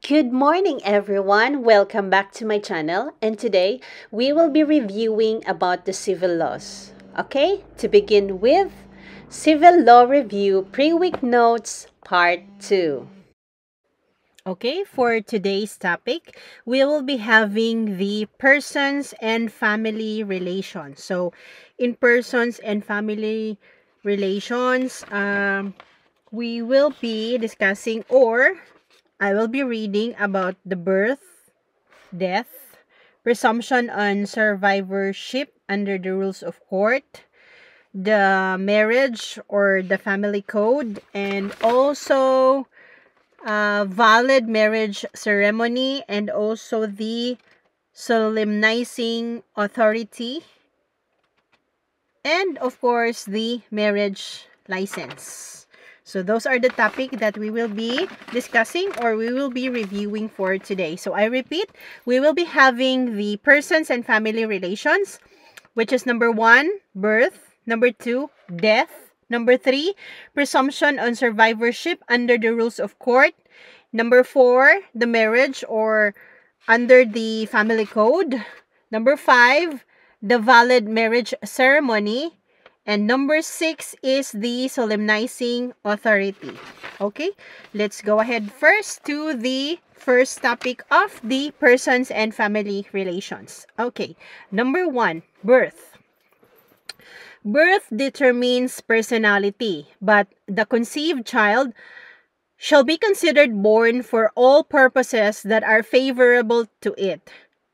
Good morning, everyone. Welcome back to my channel. And today we will be reviewing about the civil laws. Okay, to begin with, Civil Law Review Pre-Week Notes Part 2. Okay, for today's topic, we will be having the persons and family relations. So, in persons and family relations, we will be discussing, or I will be reading about the birth, death, presumption on survivorship under the rules of court, the marriage or the family code, and also valid marriage ceremony, and also the solemnizing authority, and of course the marriage license. So those are the topic that we will be discussing, or we will be reviewing for today. So I repeat, we will be having the persons and family relations, which is number 1, birth, number 2, death, number 3, presumption on survivorship under the rules of court, number 4, the marriage or under the family code, number 5, the valid marriage ceremony, and number 6 is the solemnizing authority. Okay, let's go ahead first to the first topic of the persons and family relations. Okay, number 1, birth. Birth determines personality, but the conceived child shall be considered born for all purposes that are favorable to it,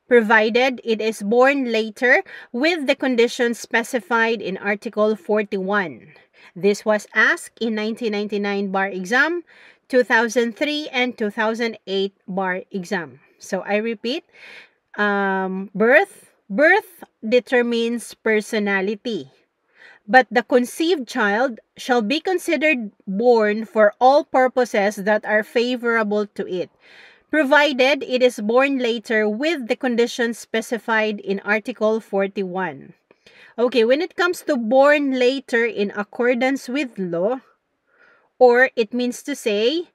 provided it is born later with the conditions specified in Article 41. This was asked in 1999 bar exam, 2003, and 2008 bar exam. So I repeat, birth determines personality, but the conceived child shall be considered born for all purposes that are favorable to it, provided it is born later with the conditions specified in Article 41. Okay, when it comes to born later in accordance with law, or it means to say,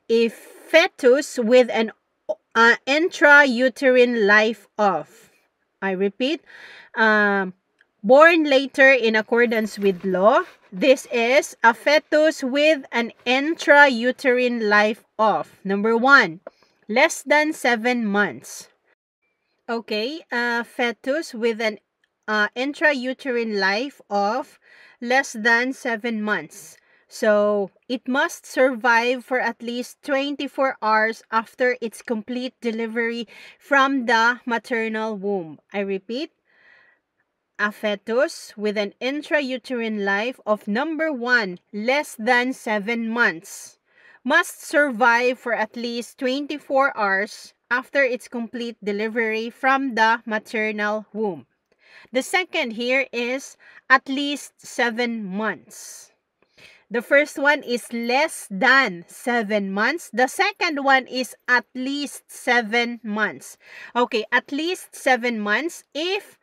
if fetus with an intrauterine life of, I repeat, born later in accordance with law, this is a fetus with an intrauterine life of, number 1, less than 7 months. Okay, a fetus with an intrauterine life of less than 7 months. So, it must survive for at least 24 hours after its complete delivery from the maternal womb. I repeat, a fetus with an intrauterine life of number 1, less than 7 months, must survive for at least 24 hours after its complete delivery from the maternal womb. The second here is at least 7 months. The first one is less than 7 months. The second one is at least 7 months. Okay, at least 7 months. If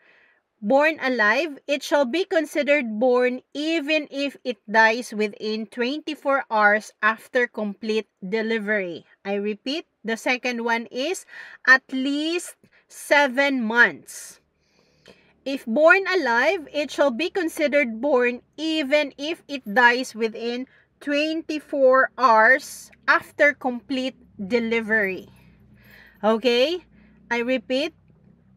born alive, it shall be considered born even if it dies within 24 hours after complete delivery. I repeat, the second one is at least 7 months. If born alive, it shall be considered born even if it dies within 24 hours after complete delivery. Okay? I repeat,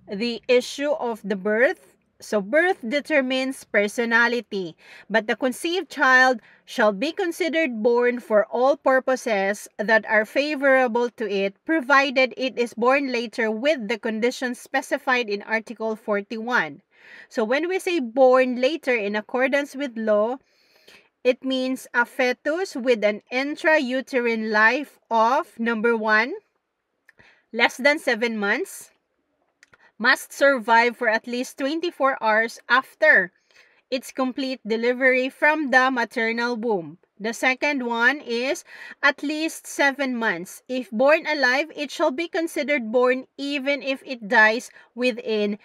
the issue of the birth. So birth determines personality, but the conceived child shall be considered born for all purposes that are favorable to it, provided it is born later with the conditions specified in Article 41. So when we say born later in accordance with law, it means a fetus with an intrauterine life of, number 1, less than 7 months, must survive for at least 24 hours after its complete delivery from the maternal womb. The second one is at least 7 months. If born alive, it shall be considered born even if it dies within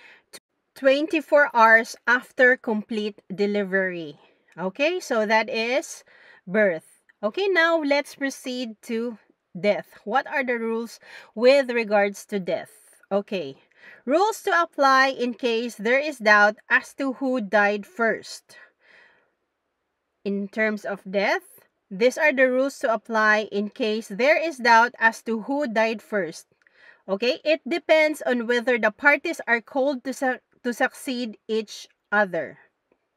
24 hours after complete delivery. Okay, so that is birth. Okay, now let's proceed to death. What are the rules with regards to death? Okay. Rules to apply in case there is doubt as to who died first. In terms of death, these are the rules to apply in case there is doubt as to who died first. Okay, it depends on whether the parties are called to succeed each other.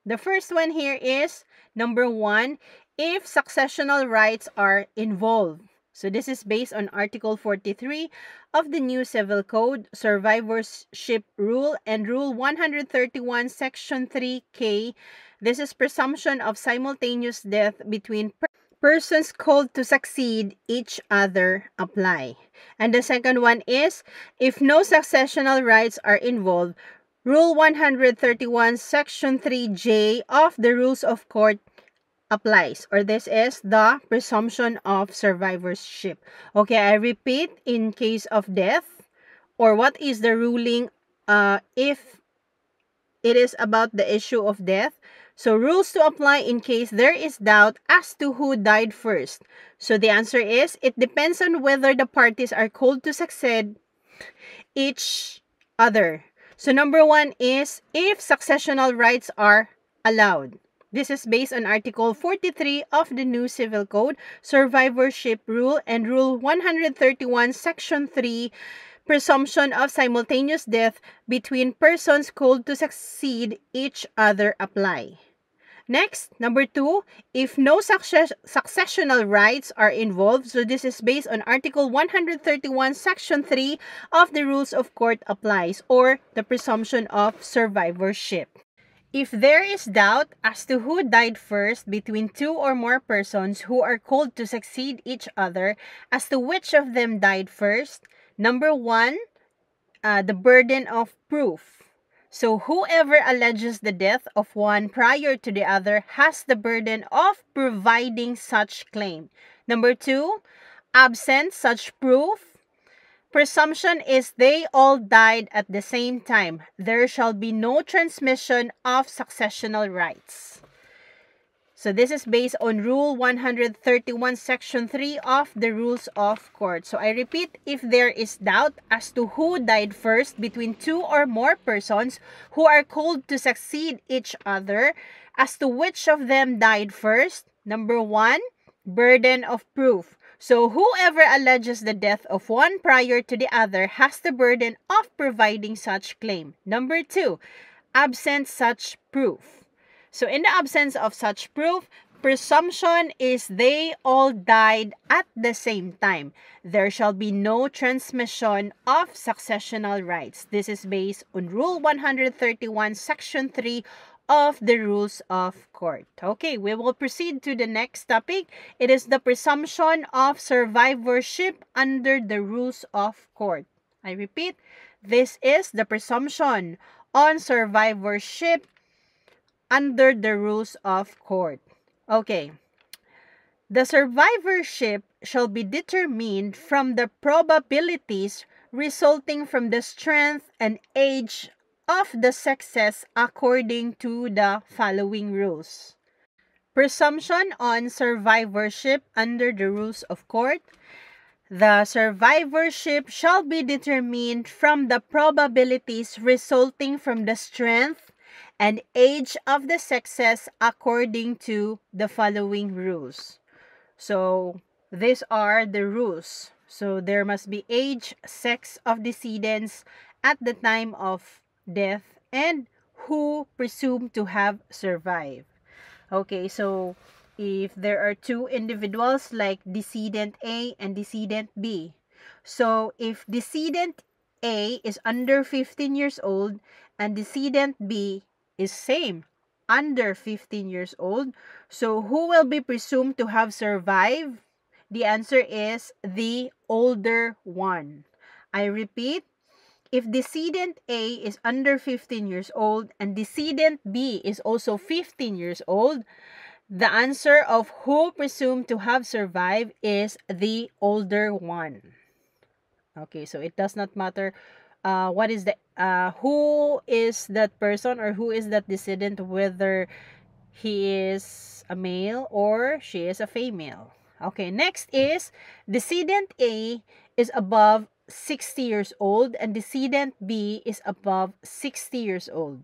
The first one here is number 1, if successional rights are involved. So this is based on Article 43 of the new Civil Code, Survivorship Rule, and Rule 131, Section 3K. This is presumption of simultaneous death between persons called to succeed each other apply. And the second one is, if no successional rights are involved, Rule 131, Section 3J of the Rules of Court applies, or this is the presumption of survivorship. Okay, I repeat, in case of death, or what is the ruling if it is about the issue of death. So rules to apply in case there is doubt as to who died first. So the answer is, it depends on whether the parties are called to succeed each other. So number 1 is if successional rights are allowed. This is based on Article 43 of the new Civil Code, Survivorship Rule, and Rule 131, Section 3, presumption of simultaneous death between persons called to succeed each other apply. Next, number 2, if no successional rights are involved, so this is based on Article 131, Section 3 of the Rules of Court applies, or the presumption of survivorship. If there is doubt as to who died first between 2 or more persons who are called to succeed each other as to which of them died first, number 1, the burden of proof. So whoever alleges the death of one prior to the other has the burden of providing such claim. Number 2, absent such proof, presumption is they all died at the same time. There shall be no transmission of successional rights. So this is based on Rule 131, Section 3 of the Rules of Court. So I repeat, if there is doubt as to who died first between 2 or more persons who are called to succeed each other, as to which of them died first, number 1, burden of proof. So whoever alleges the death of one prior to the other has the burden of providing such claim. Number 2, absent such proof. So in the absence of such proof, presumption is they all died at the same time. There shall be no transmission of successional rights. This is based on Rule 131, Section 3 of the Rules of Court. Okay, we will proceed to the next topic. It is the presumption of survivorship under the Rules of Court. I repeat, this is the presumption on survivorship under the Rules of Court. Okay. The survivorship shall be determined from the probabilities resulting from the strength and age of the sexes according to the following rules. Presumption on survivorship under the Rules of Court. The survivorship shall be determined from the probabilities resulting from the strength and age of the sexes according to the following rules. So, these are the rules. So, there must be age, sex of decedents at the time of death, and who presumed to have survived. Okay, so if there are 2 individuals like decedent A and decedent B. So, if decedent A is under 15 years old and decedent B is same, under 15 years old, so who will be presumed to have survived? The answer is the older one. I repeat, if decedent A is under 15 years old and decedent B is also 15 years old, the answer of who presumed to have survived is the older one. Okay, so it does not matter what is the who is that person or who is that decedent, whether he is a male or she is a female. Okay, next is decedent A is above 60 years old and decedent B is above 60 years old.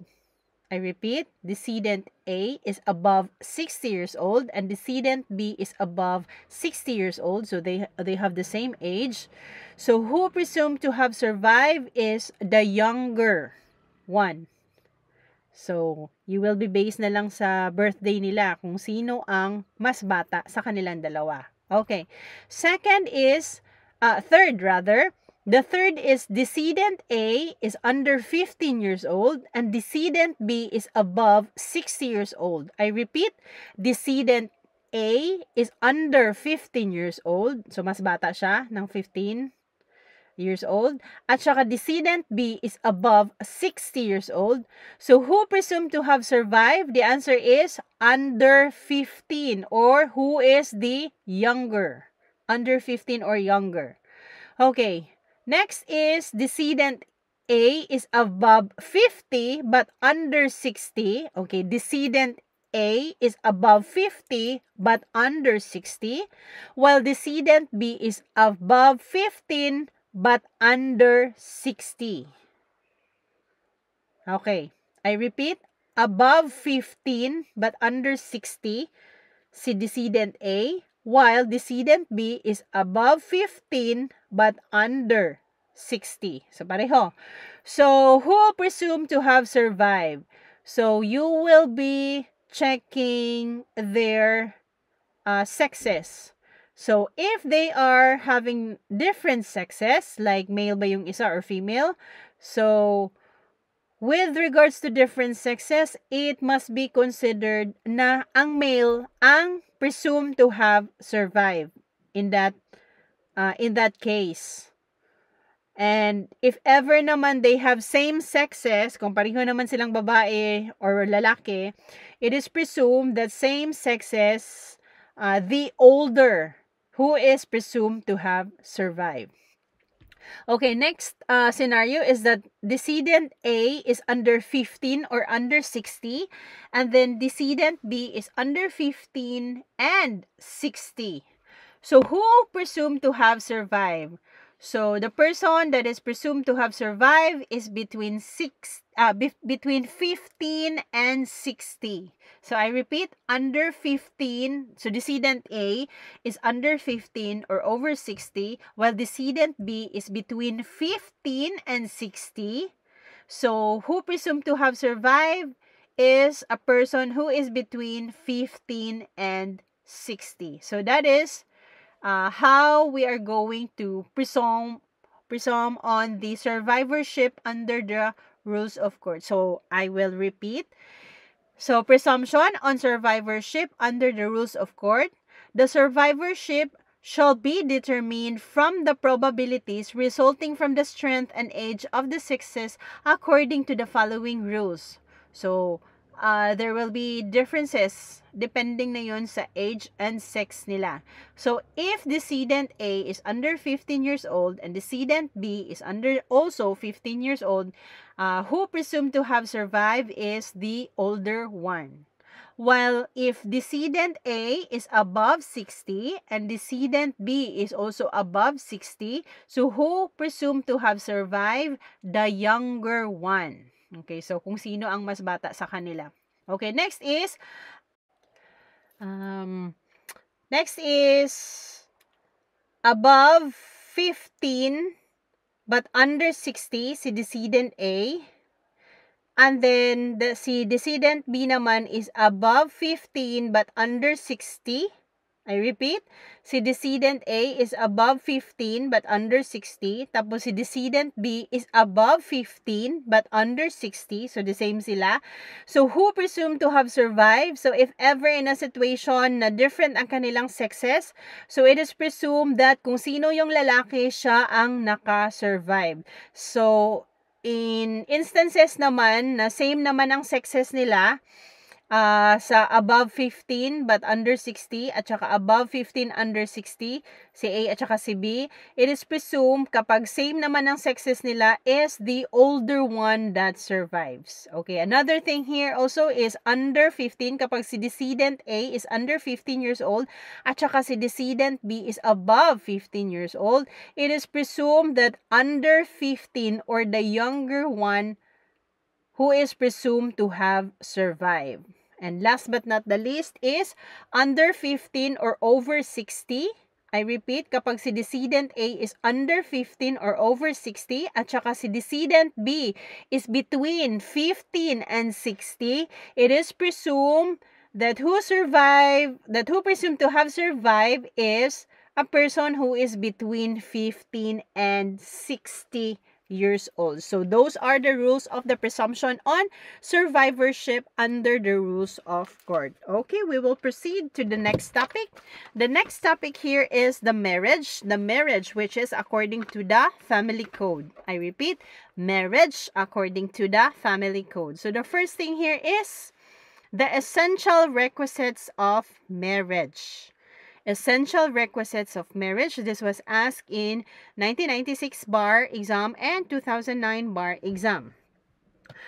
I repeat, decedent A is above 60 years old and decedent B is above 60 years old. So they have the same age. So who presumed to have survived is the younger one. So, you will be based na lang sa birthday nila kung sino ang mas bata sa kanilang dalawa. Okay. Third rather. The third is decedent A is under 15 years old and decedent B is above 60 years old. I repeat, decedent A is under 15 years old. So, mas bata siya ng 15 years old. At saka decedent B is above 60 years old. So, who presumed to have survived? The answer is under 15 or who is the younger? Under 15 or younger. Okay. Next is decedent A is above 50 but under 60. Okay. Decedent A is above 50 but under 60. While decedent B is above 15 but under 60. Okay. I repeat, above 15 but under 60 si decedent A, while decedent B is above 15 but under 60. So, pareho. So, who presumed to have survived? So, you will be checking their sexes. So, if they are having different sexes, like male ba yung isa or female, so, with regards to different sexes, it must be considered na ang male ang presumed to have survived in that case. And if ever naman they have same sexes, kung pareho naman silang babae or lalaki, it is presumed that same sexes, the older who is presumed to have survived. Okay, next scenario is that decedent A is under 15 or under 60, and then decedent B is under 15 and 60. So, who presumed to have survived? So, the person that is presumed to have survived is between 15 and 60. So, I repeat, under 15. So, decedent A is under 15 or over 60, while decedent B is between 15 and 60. So, who presumed to have survived is a person who is between 15 and 60. So, that is how we are going to presume on the survivorship under the rules of court. So, I will repeat. So, presumption on survivorship under the rules of court. The survivorship shall be determined from the probabilities resulting from the strength and age of the sexes according to the following rules. So, there will be differences depending na yun sa age and sex nila. So, if decedent A is under 15 years old and decedent B is under also 15 years old, who presumed to have survived is the older one. While if decedent A is above 60 and decedent B is also above 60, so who presumed to have survived? The younger one. Okay, so kung sino ang mas bata sa kanila. Okay, next is above 15 but under 60 si decedent A. And then si decedent B naman is above 15 but under 60. I repeat, si decedent A is above 15 but under 60. Tapos si decedent B is above 15 but under 60. So, the same sila. So, who presumed to have survived? So, if ever in a situation na different ang kanilang sexes, so it is presumed that kung sino yung lalaki, siya ang naka-survive. So, in instances naman na same naman ang sexes nila, sa above 15 but under 60 at saka above 15 under 60, si A at saka si B, it is presumed kapag same naman ang sexes nila is the older one that survives. Okay, another thing here also is under 15, kapag si decedent A is under 15 years old at saka si decedent B is above 15 years old, it is presumed that under 15 or the younger one who is presumed to have survived. And last but not the least is under 15 or over 60. I repeat, kapag si decedent A is under 15 or over 60 at saka si decedent B is between 15 and 60, it is presumed that who presumed to have survived is a person who is between 15 and 60 years old. So those are the rules of the presumption on survivorship under the rules of court. Okay, we will proceed to the next topic. The next topic here is the marriage. The marriage which is according to the family code. I repeat, marriage according to the family code. So the first thing here is the essential requisites of marriage. Essential requisites of marriage. This was asked in 1996 bar exam and 2009 bar exam.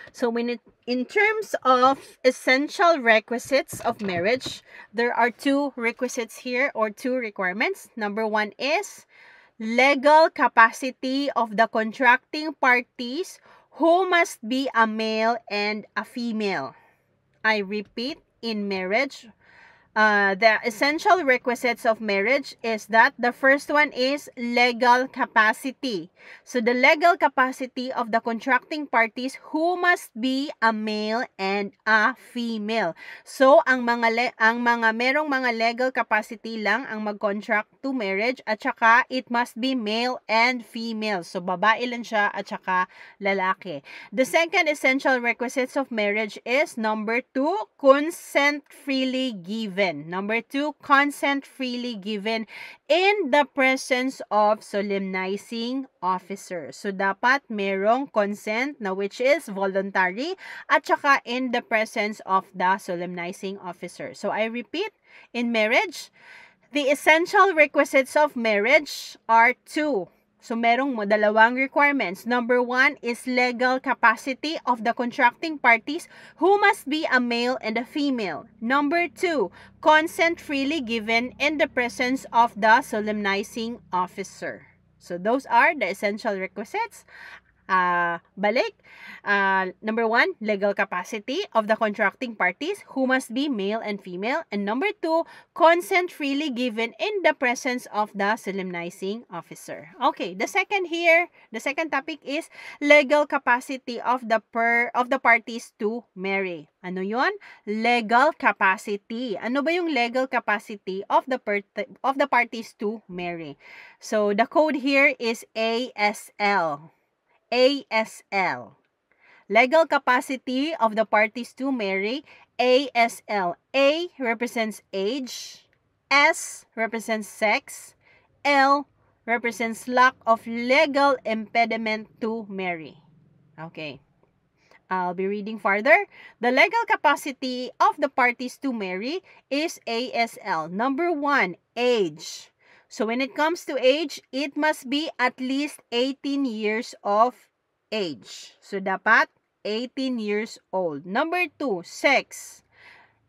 So in terms of essential requisites of marriage, there are two requisites here or two requirements. Number one is legal capacity of the contracting parties who must be a male and a female. I repeat, in marriage, the essential requisites of marriage is that the first one is legal capacity. So the legal capacity of the contracting parties who must be a male and a female. So ang mga merong mga legal capacity lang ang mag-contract to marriage at saka it must be male and female. So babae lang siya at saka lalaki. The second essential requisites of marriage is number 2, consent freely given. Number 2, consent freely given in the presence of solemnizing officer. So, dapat merong consent na which is voluntary at saka in the presence of the solemnizing officer. So, I repeat, in marriage, the essential requisites of marriage are 2. So, merong dalawang requirements. Number 1 is legal capacity of the contracting parties who must be a male and a female. Number 2, consent freely given in the presence of the solemnizing officer. So, those are the essential requisites. Number 1, legal capacity of the contracting parties who must be male and female. And number 2, consent freely given in the presence of the solemnizing officer. Okay, the second topic is legal capacity of the parties to marry. Ano yon? Legal capacity. Ano ba yung legal capacity of the parties to marry? So the code here is ASL. ASL. Legal capacity of the parties to marry, ASL. A represents age, S represents sex, L represents lack of legal impediment to marry. Okay. I'll be reading further. The legal capacity of the parties to marry is ASL. Number 1, age. So when it comes to age, it must be at least 18 years of age. So dapat 18 years old. Number 2, sex.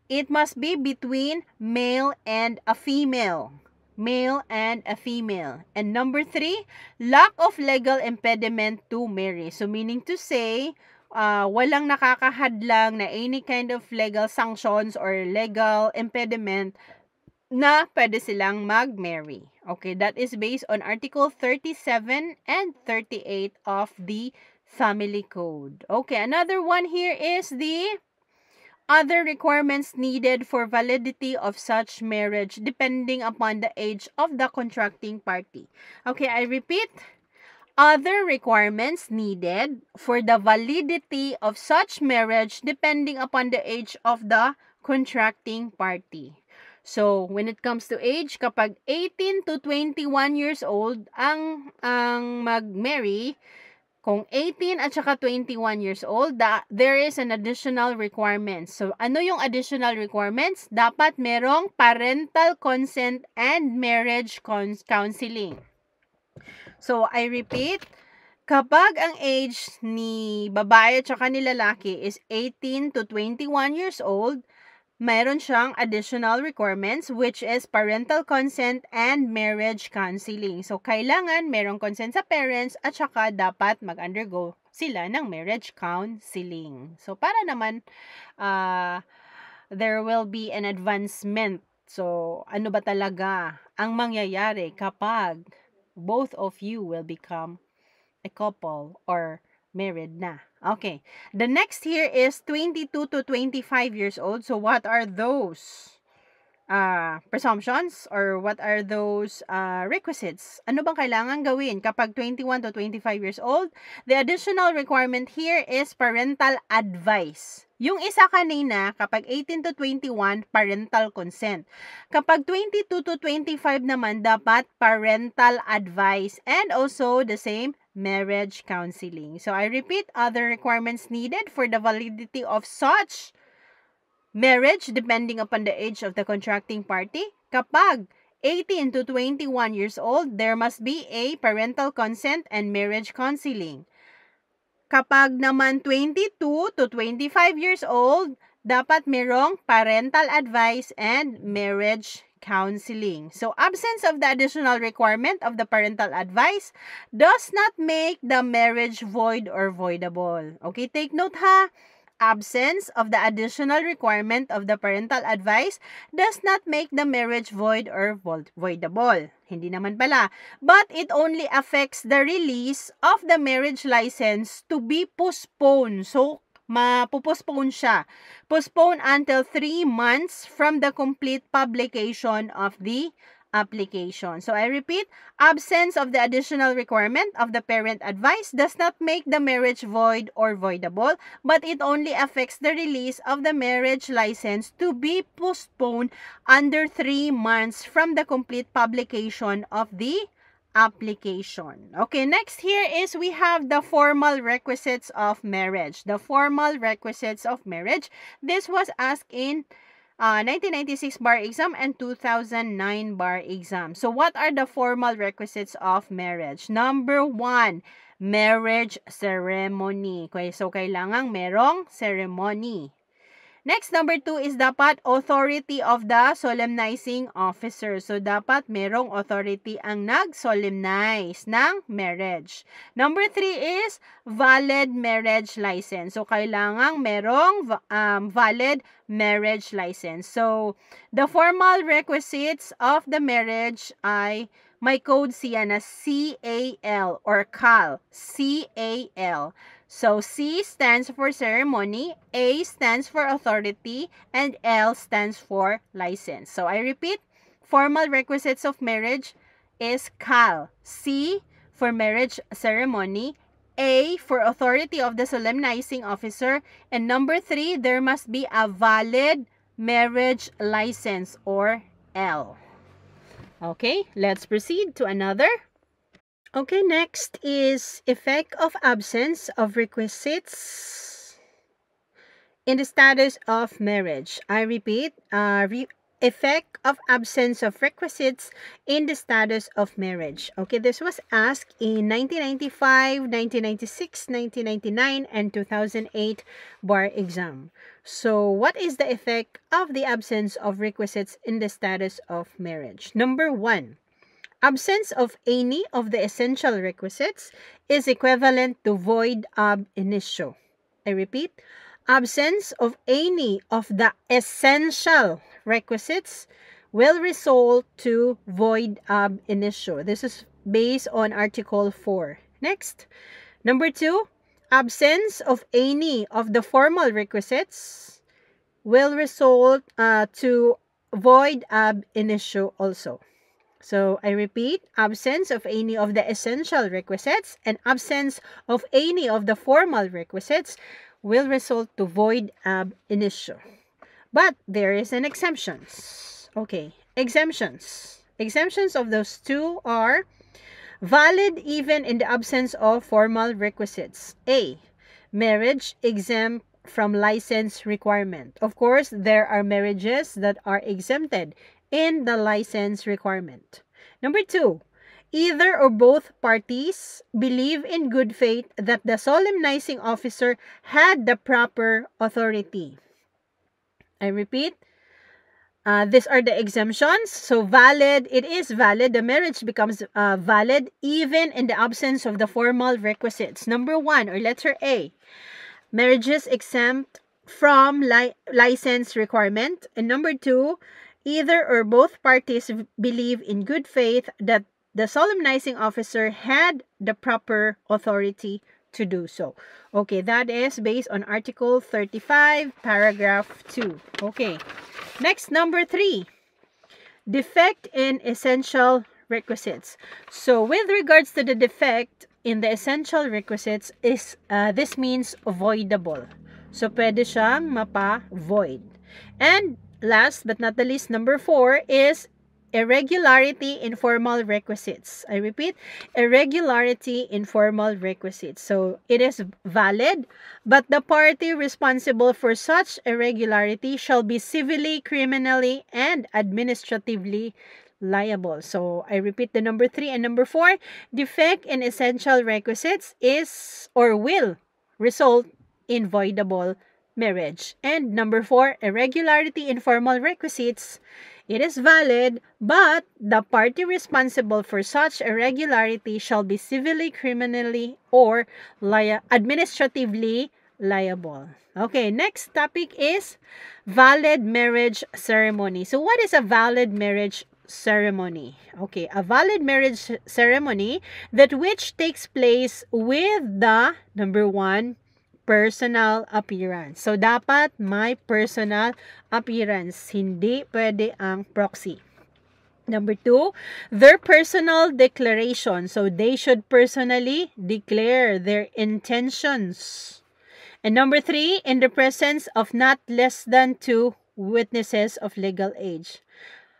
It must be between male and a female. Male and a female. And number 3, lack of legal impediment to marry. So meaning to say, walang nakakahadlang na any kind of legal sanctions or legal impediment na pwede silang mag-marry. Okay, that is based on Article 37 and 38 of the Family Code. Okay, another one here is the other requirements needed for validity of such marriage depending upon the age of the contracting party. Okay, I repeat, other requirements needed for the validity of such marriage depending upon the age of the contracting party. So, when it comes to age, kapag 18 to 21 years old ang mag-marry, Kung 18 at saka 21 years old, there is an additional requirement. So, ano yung additional requirements? Dapat merong parental consent and marriage counseling. So, I repeat, kapag ang age ni babae at saka ni lalaki is 18 to 21 years old, mayroon siyang additional requirements which is parental consent and marriage counseling. So, kailangan merong consent sa parents at saka dapat mag-undergo sila ng marriage counseling. So, para naman there will be an advancement. So, ano ba talaga ang mangyayari kapag both of you will become a couple or married na? Okay. The next here is 22 to 25 years old. So, what are those presumptions or what are those requisites? Ano bang kailangan gawin kapag 21 to 25 years old? The additional requirement here is parental advice. Yung isa kanina, kapag 18 to 21, parental consent. Kapag 22 to 25 naman, dapat parental advice and also the same marriage counseling. So, I repeat, other requirements needed for the validity of such marriage depending upon the age of the contracting party. Kapag 18 to 21 years old, there must be a parental consent and marriage counseling. Kapag naman 22 to 25 years old, dapat merong parental advice and marriage counseling. So, absence of the additional requirement of the parental advice does not make the marriage void or voidable. Okay, take note ha. Absence of the additional requirement of the parental advice does not make the marriage void or voidable. Hindi naman pala. But it only affects the release of the marriage license to be postponed. So, mapopostpone siya. Postpone until 3 months from the complete publication of the application. So, I repeat, absence of the additional requirement of the parent advice does not make the marriage void or voidable, but it only affects the release of the marriage license to be postponed under 3 months from the complete publication of the application. Okay, next here is we have the formal requisites of marriage. The formal requisites of marriage. This was asked in 1996 bar exam and 2009 bar exam. So, what are the formal requisites of marriage? Number 1, marriage ceremony. Okay, so, kailangang merong ceremony. Next, number 2 is dapat authority of the solemnizing officer. So, dapat merong authority ang nag-solemnize ng marriage. Number 3 is valid marriage license. So, kailangang merong valid marriage license. So, the formal requisites of the marriage ay may code siya na CAL or CAL. CAL. So, C stands for ceremony, A stands for authority, and L stands for license. So, I repeat, formal requisites of marriage is CAL. C for marriage ceremony, A for authority of the solemnizing officer, and number 3, there must be a valid marriage license or L. Okay, let's proceed to another. Okay, next is effect of absence of requisites in the status of marriage. I repeat, effect of absence of requisites in the status of marriage. Okay, this was asked in 1995, 1996, 1999, and 2008 bar exam. So, what is the effect of the absence of requisites in the status of marriage? Number 1. Absence of any of the essential requisites is equivalent to void ab initio. I repeat, absence of any of the essential requisites will result to void ab initio. This is based on Article 4. Next, number 2, absence of any of the formal requisites will result to void ab initio also. So, I repeat, absence of any of the essential requisites and absence of any of the formal requisites will result to void ab initio. But there is an exemptions. Okay, exemptions. Exemptions of those two are Valid even in the absence of formal requisites. A. Marriage exempt from license requirement. Of course, there are marriages that are exempted in the license requirement. Number 2. Either or both parties believe in good faith that the solemnizing officer had the proper authority. I repeat, these are the exemptions. So valid, it is valid. The marriage becomes valid even in the absence of the formal requisites. Number 1, or letter A, marriages exempt from license requirement. And number 2, either or both parties believe in good faith that the solemnizing officer had the proper authority to do so. Okay, that is based on Article 35, Paragraph 2. Okay. Next, number 3, defect in essential requisites. So, with regards to the defect in the essential requisites, this means avoidable. So, pwede siyang mapa-void. And last but not the least, number 4 is irregularity in formal requisites. I repeat, irregularity in formal requisites. So, it is valid, but the party responsible for such irregularity shall be civilly, criminally, and administratively liable. So, I repeat the number 3 and number 4, defect in essential requisites is or will result in voidable marriage. And number 4, irregularity in formal requisites, it is valid, but the party responsible for such irregularity shall be civilly, criminally, or administratively liable. Okay, next topic is valid marriage ceremony. So what is a valid marriage ceremony? Okay, a valid marriage ceremony that which takes place with the number 1, personal appearance. So, dapat may personal appearance. Hindi pwede ang proxy. Number 2, their personal declaration. So, they should personally declare their intentions. And number 3, in the presence of not less than 2 witnesses of legal age.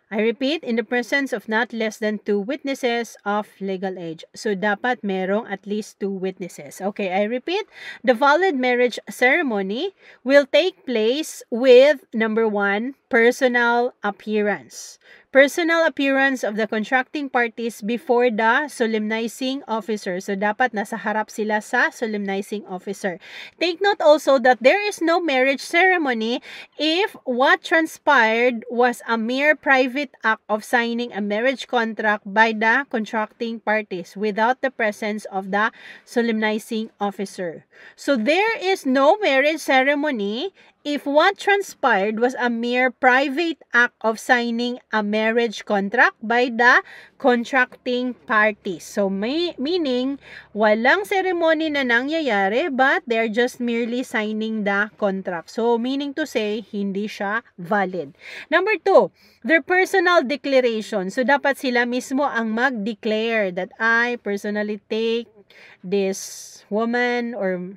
I repeat, in the presence of not less than 2 witnesses of legal age. So, dapat merong at least 2 witnesses. Okay, I repeat, the valid marriage ceremony will take place with, number 1, personal appearance. Personal appearance of the contracting parties before the solemnizing officer. So, dapat nasa harap sila sa solemnizing officer. Take note also that there is no marriage ceremony if what transpired was a mere private act of signing a marriage contract by the contracting parties without the presence of the solemnizing officer. So, there is no marriage ceremony if what transpired was a mere private act of signing a marriage contract by the contracting parties. So, meaning, walang ceremony na nangyayari but they're just merely signing the contract. So, meaning to say, hindi siya valid. Number 2, their personal declaration. So, dapat sila mismo ang mag-declare that I personally take this woman or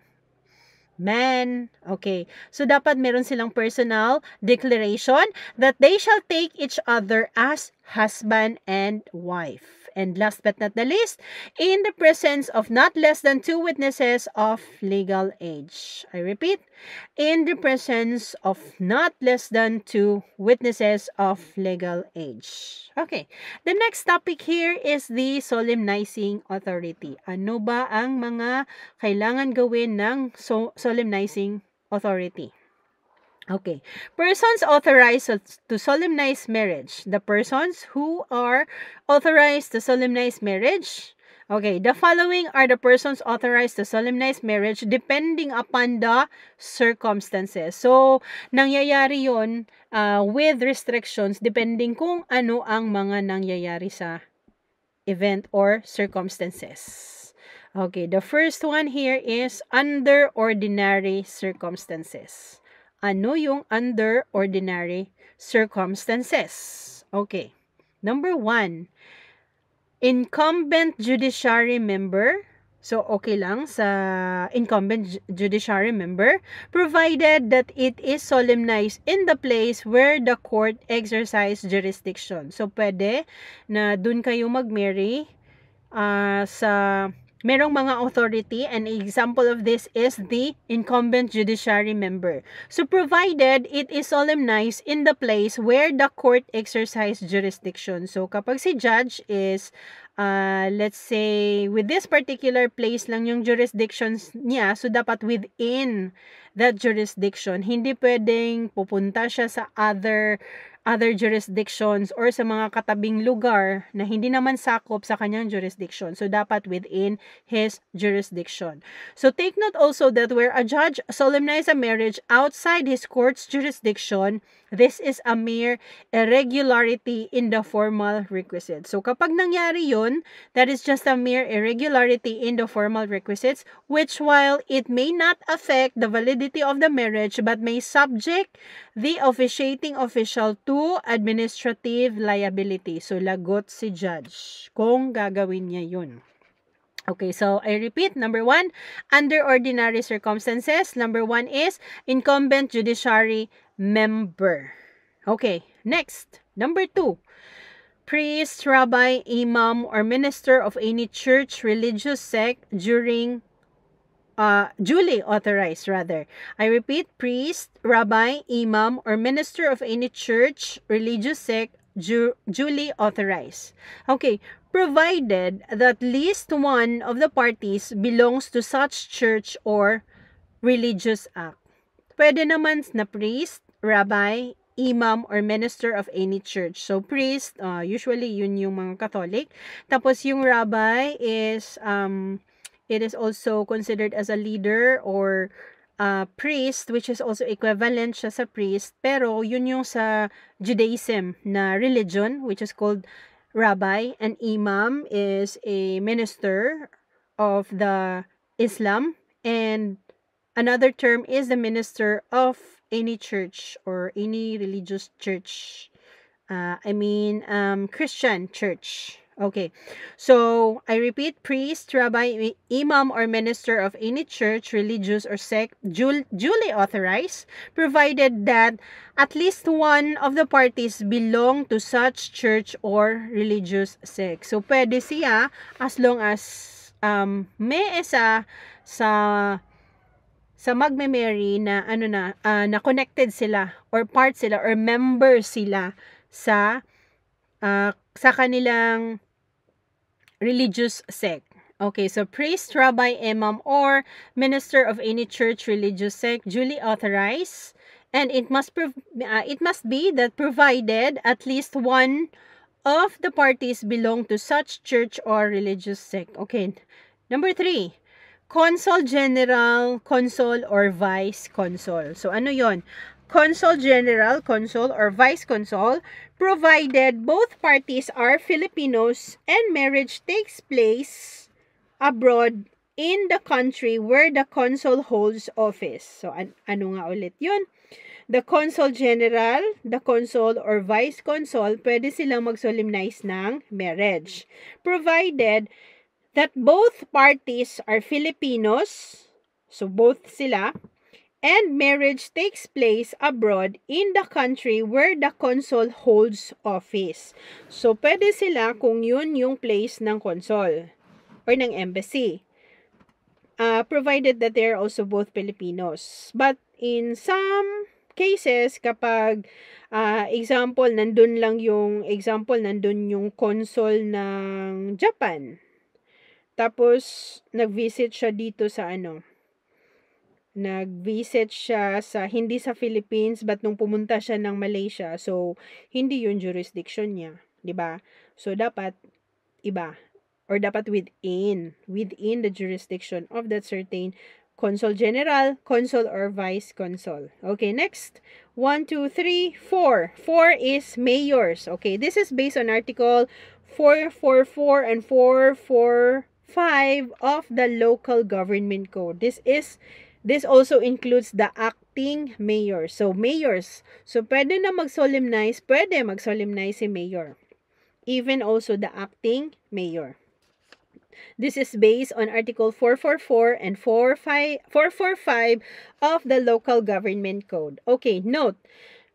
man. Okay. So, dapat meron silang personal declaration that they shall take each other as husband and wife. And last but not the least, in the presence of not less than 2 witnesses of legal age. I repeat, in the presence of not less than 2 witnesses of legal age. Okay. The next topic here is the solemnizing authority. Ano ba ang mga kailangan gawin ng solemnizing authority? Okay. Persons authorized to solemnize marriage. The persons who are authorized to solemnize marriage. Okay. The following are the persons authorized to solemnize marriage depending upon the circumstances. So, nangyayari yon with restrictions depending kung ano ang mga nangyayari sa event or circumstances. Okay. The first one here is under ordinary circumstances. Ano yung under ordinary circumstances? Okay. Number 1, incumbent judiciary member. So, okay lang sa incumbent judiciary member provided that it is solemnized in the place where the court exercise jurisdiction. So, pwede na dun kayo mag-marry sa merong mga authority, and example of this is the incumbent judiciary member. So provided it is solemnized in the place where the court exercise jurisdiction. So kapag si judge is let's say with this particular place lang yung jurisdictions niya, so dapat within that jurisdiction. Hindi pwedeng pupunta siya sa other jurisdictions or sa mga katabing lugar na hindi naman sakop sa kanyang jurisdiction. So, dapat within his jurisdiction. So, take note also that where a judge solemnizes a marriage outside his court's jurisdiction, this is a mere irregularity in the formal requisites. So, kapag nangyari yun, that is just a mere irregularity in the formal requisites, which while it may not affect the validity of the marriage, but may subject the officiating official to administrative liability. So, lagot si judge kung gagawin niya yun. Okay, so I repeat, number 1, under ordinary circumstances. Number 1 is incumbent judiciary member. Okay, next. Number 2, priest, rabbi, imam, or minister of any church, religious sect during duly authorized rather. I repeat, priest, rabbi, imam, or minister of any church, religious sect, duly authorized. Okay, provided that at least one of the parties belongs to such church or religious act. Pwede naman na priest, rabbi, imam, or minister of any church. So, priest, usually yun yung mga Catholic. Tapos yung rabbi is it is also considered as a leader or priest, which is also equivalent siya sa priest. Pero yun yung sa Judaism na religion, which is called rabbi, and imam is a minister of the Islam, and another term is the minister of any church or any religious church. Christian church. Okay, so I repeat, priest, rabbi, imam, or minister of any church, religious, or sect duly authorized, provided that at least one of the parties belong to such church or religious sect. So, pwede siya as long as may isa sa magme-marry na na connected sila or part sila or member sila sa kanilang religious sect. Okay, so priest, rabbi, imam, or minister of any church, religious sect duly authorized, and it must be that provided at least one of the parties belong to such church or religious sect. Okay, number 3, consul general, consul, or vice consul. So, ano yon? Consul general, consul, or vice consul, provided both parties are Filipinos and marriage takes place abroad in the country where the consul holds office. So, ano nga ulit yun? The consul general, the consul, or vice consul, pwede silang mag-solemnize ng marriage. Provided that both parties are Filipinos, so both sila, and marriage takes place abroad in the country where the consul holds office. So, pwede sila kung yun yung place ng consul or ng embassy. Provided that they are also both Filipinos. But in some cases, kapag nandun yung consul ng Japan. Tapos, nag-visit siya dito sa hindi sa Philippines, but nung pumunta siya ng Malaysia, so hindi yung jurisdiction niya, 'di ba? So dapat iba or dapat within the jurisdiction of that certain consul general, consul, or vice consul. Okay, next. 1, 2, 3, 4. 4 is mayors. Okay, this is based on Article 444 and 445 of the Local Government Code. This also includes the acting mayor. So, mayors. So, pwede mag-solemnize si mayor. Even also the acting mayor. This is based on Article 444 and 445 of the Local Government Code. Okay, note,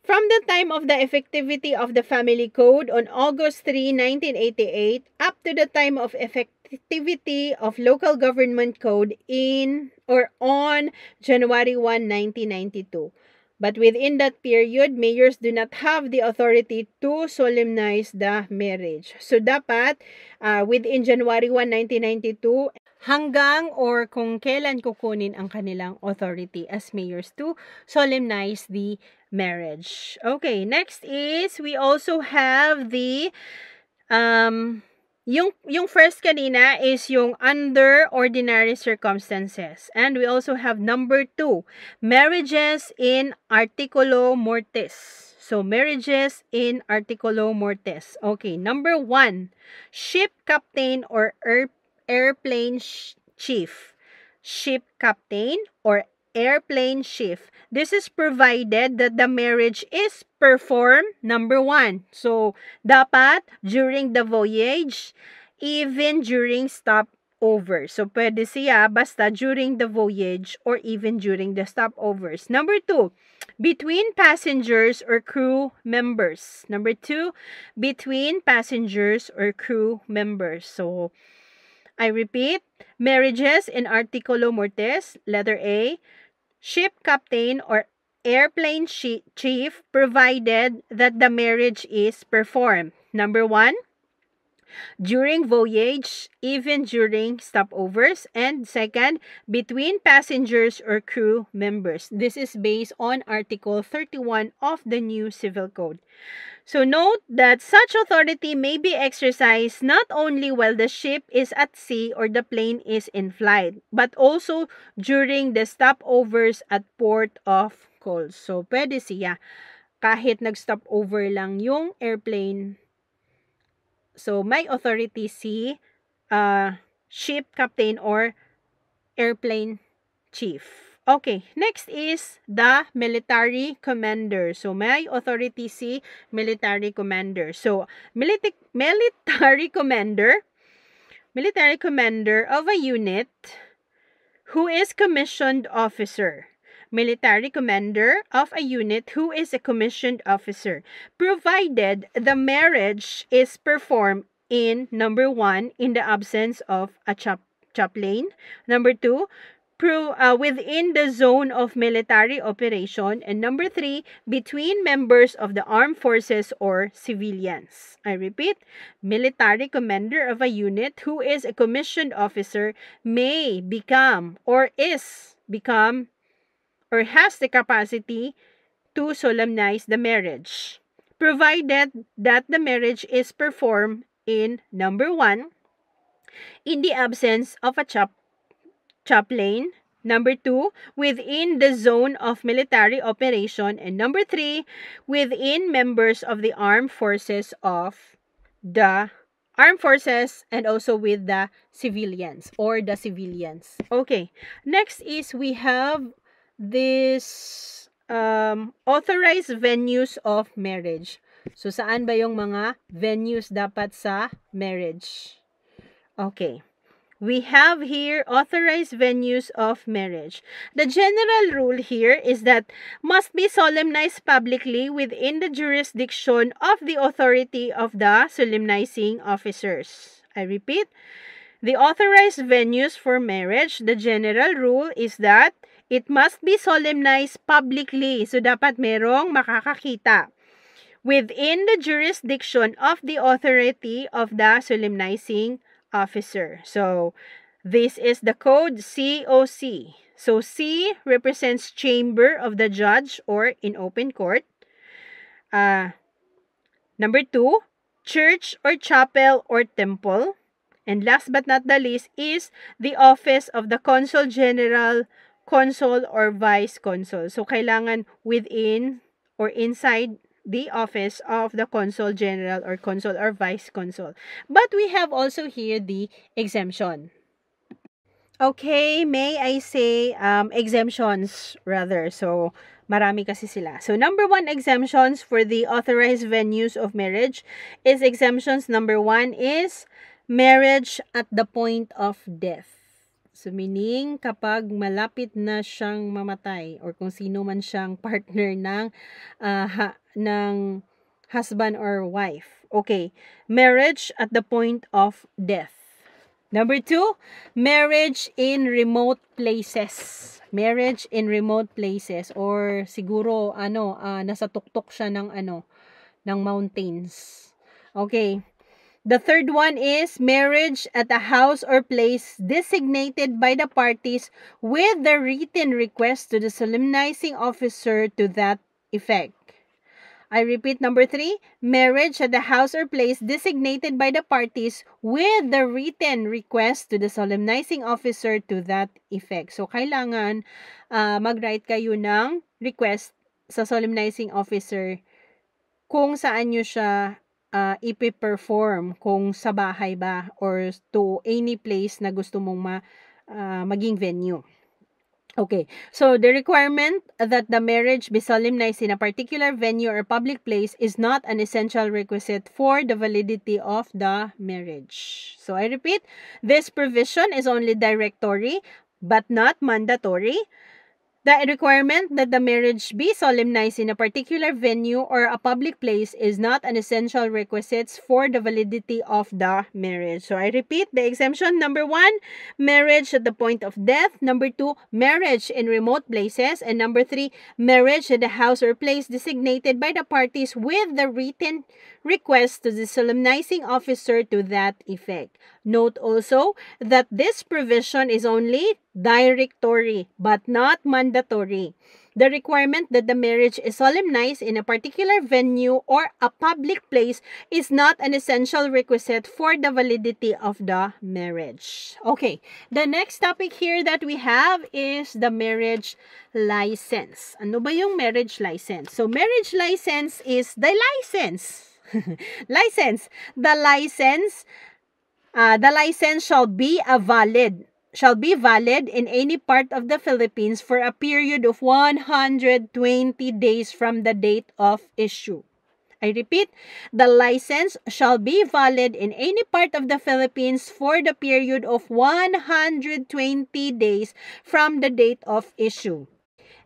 From the time of the effectivity of the Family Code on August 3, 1988, up to the time of effectivity of Local Government Code in or on January 1, 1992. But within that period, mayors do not have the authority to solemnize the marriage. So dapat within January 1, 1992 hanggang or kung kailan kukunin ang kanilang authority as mayors to solemnize the marriage. Okay, next is we also have the yung first kanina is yung under ordinary circumstances. And we also have number 2, marriages in articulo mortis. So, marriages in articulo mortis. Okay, number 1, ship captain or airplane chief. Ship captain or airplane chief. This is provided that the marriage is performed, number 1. So, dapat during the voyage, even during stopover. So, pwede siya basta during the voyage or even during the stopovers. Number 2, between passengers or crew members. Number 2, between passengers or crew members. So, I repeat, marriages in articulo mortis, letter A, ship captain or airplane chief provided that the marriage is performed. Number 1, during voyage, even during stopovers. And second, between passengers or crew members. This is based on Article 31 of the new Civil Code. So note that such authority may be exercised not only while the ship is at sea or the plane is in flight, but also during the stopovers at port of call. So pwede siya kahit nag-stopover lang yung airplane. So may authority si ship captain or airplane chief. Okay, next is the military commander. So, may authority si military commander. So, military commander of a unit who is commissioned officer. Military commander of a unit who is a commissioned officer, provided the marriage is performed in, number 1, in the absence of a chaplain. Number 2, within the zone of military operation. And number 3, between members of the armed forces or civilians. I repeat, military commander of a unit who is a commissioned officer may become or has the capacity to solemnize the marriage, provided that the marriage is performed in, number 1, in the absence of a chaplain. Number 2, within the zone of military operation. And number 3, within members of the armed forces and also with the civilians or the civilians. Okay, next is we have this authorized venues of marriage. So, saan ba yung mga venues dapat sa marriage? Okay. We have here authorized venues of marriage. The general rule here is that must be solemnized publicly within the jurisdiction of the authority of the solemnizing officers. I repeat, the authorized venues for marriage, the general rule is that it must be solemnized publicly. So, dapat merong makakakita within the jurisdiction of the authority of the solemnizing officer. So, this is the code COC. So, C represents chamber of the judge or in open court. Number 2, church or chapel or temple. And last but not the least is the office of the consul general, consul or vice consul. So, kailangan within or inside the office of the consul general or consul or vice consul. But we have also here the exemption. Okay, may I say exemptions rather. So, marami kasi sila. So, number 1 exemptions for the authorized venues of marriage is exemptions. Number 1 is marriage at the point of death. So, meaning, kapag malapit na siyang mamatay or kung sino man siyang partner ng husband or wife. Okay. Marriage at the point of death. Number 2, marriage in remote places. Marriage in remote places or siguro nasa tuktok siya ng mountains. Okay. The third one is marriage at a house or place designated by the parties with the written request to the solemnizing officer to that effect. I repeat, number 3, marriage at the house or place designated by the parties with the written request to the solemnizing officer to that effect. So, kailangan mag-write kayo ng request sa solemnizing officer kung saan nyo siya ipi-perform, kung sa bahay ba or to any place na gusto mong maging venue. Okay, so the requirement that the marriage be solemnized in a particular venue or public place is not an essential requisite for the validity of the marriage. So I repeat, this provision is only directory but not mandatory. The requirement that the marriage be solemnized in a particular venue or a public place is not an essential requisite for the validity of the marriage. So I repeat, the exemption, number 1, marriage at the point of death. Number 2, marriage in remote places. And number 3, marriage at the house or place designated by the parties with the written request to the solemnizing officer to that effect. Note also that this provision is only directory but not mandatory. The requirement that the marriage is solemnized in a particular venue or a public place is not an essential requisite for the validity of the marriage. Okay, the next topic here that we have is the marriage license. Ano ba yung marriage license? So, marriage license is the license. License. The license shall be valid in any part of the Philippines for a period of 120 days from the date of issue. I repeat, the license shall be valid in any part of the Philippines for the period of 120 days from the date of issue,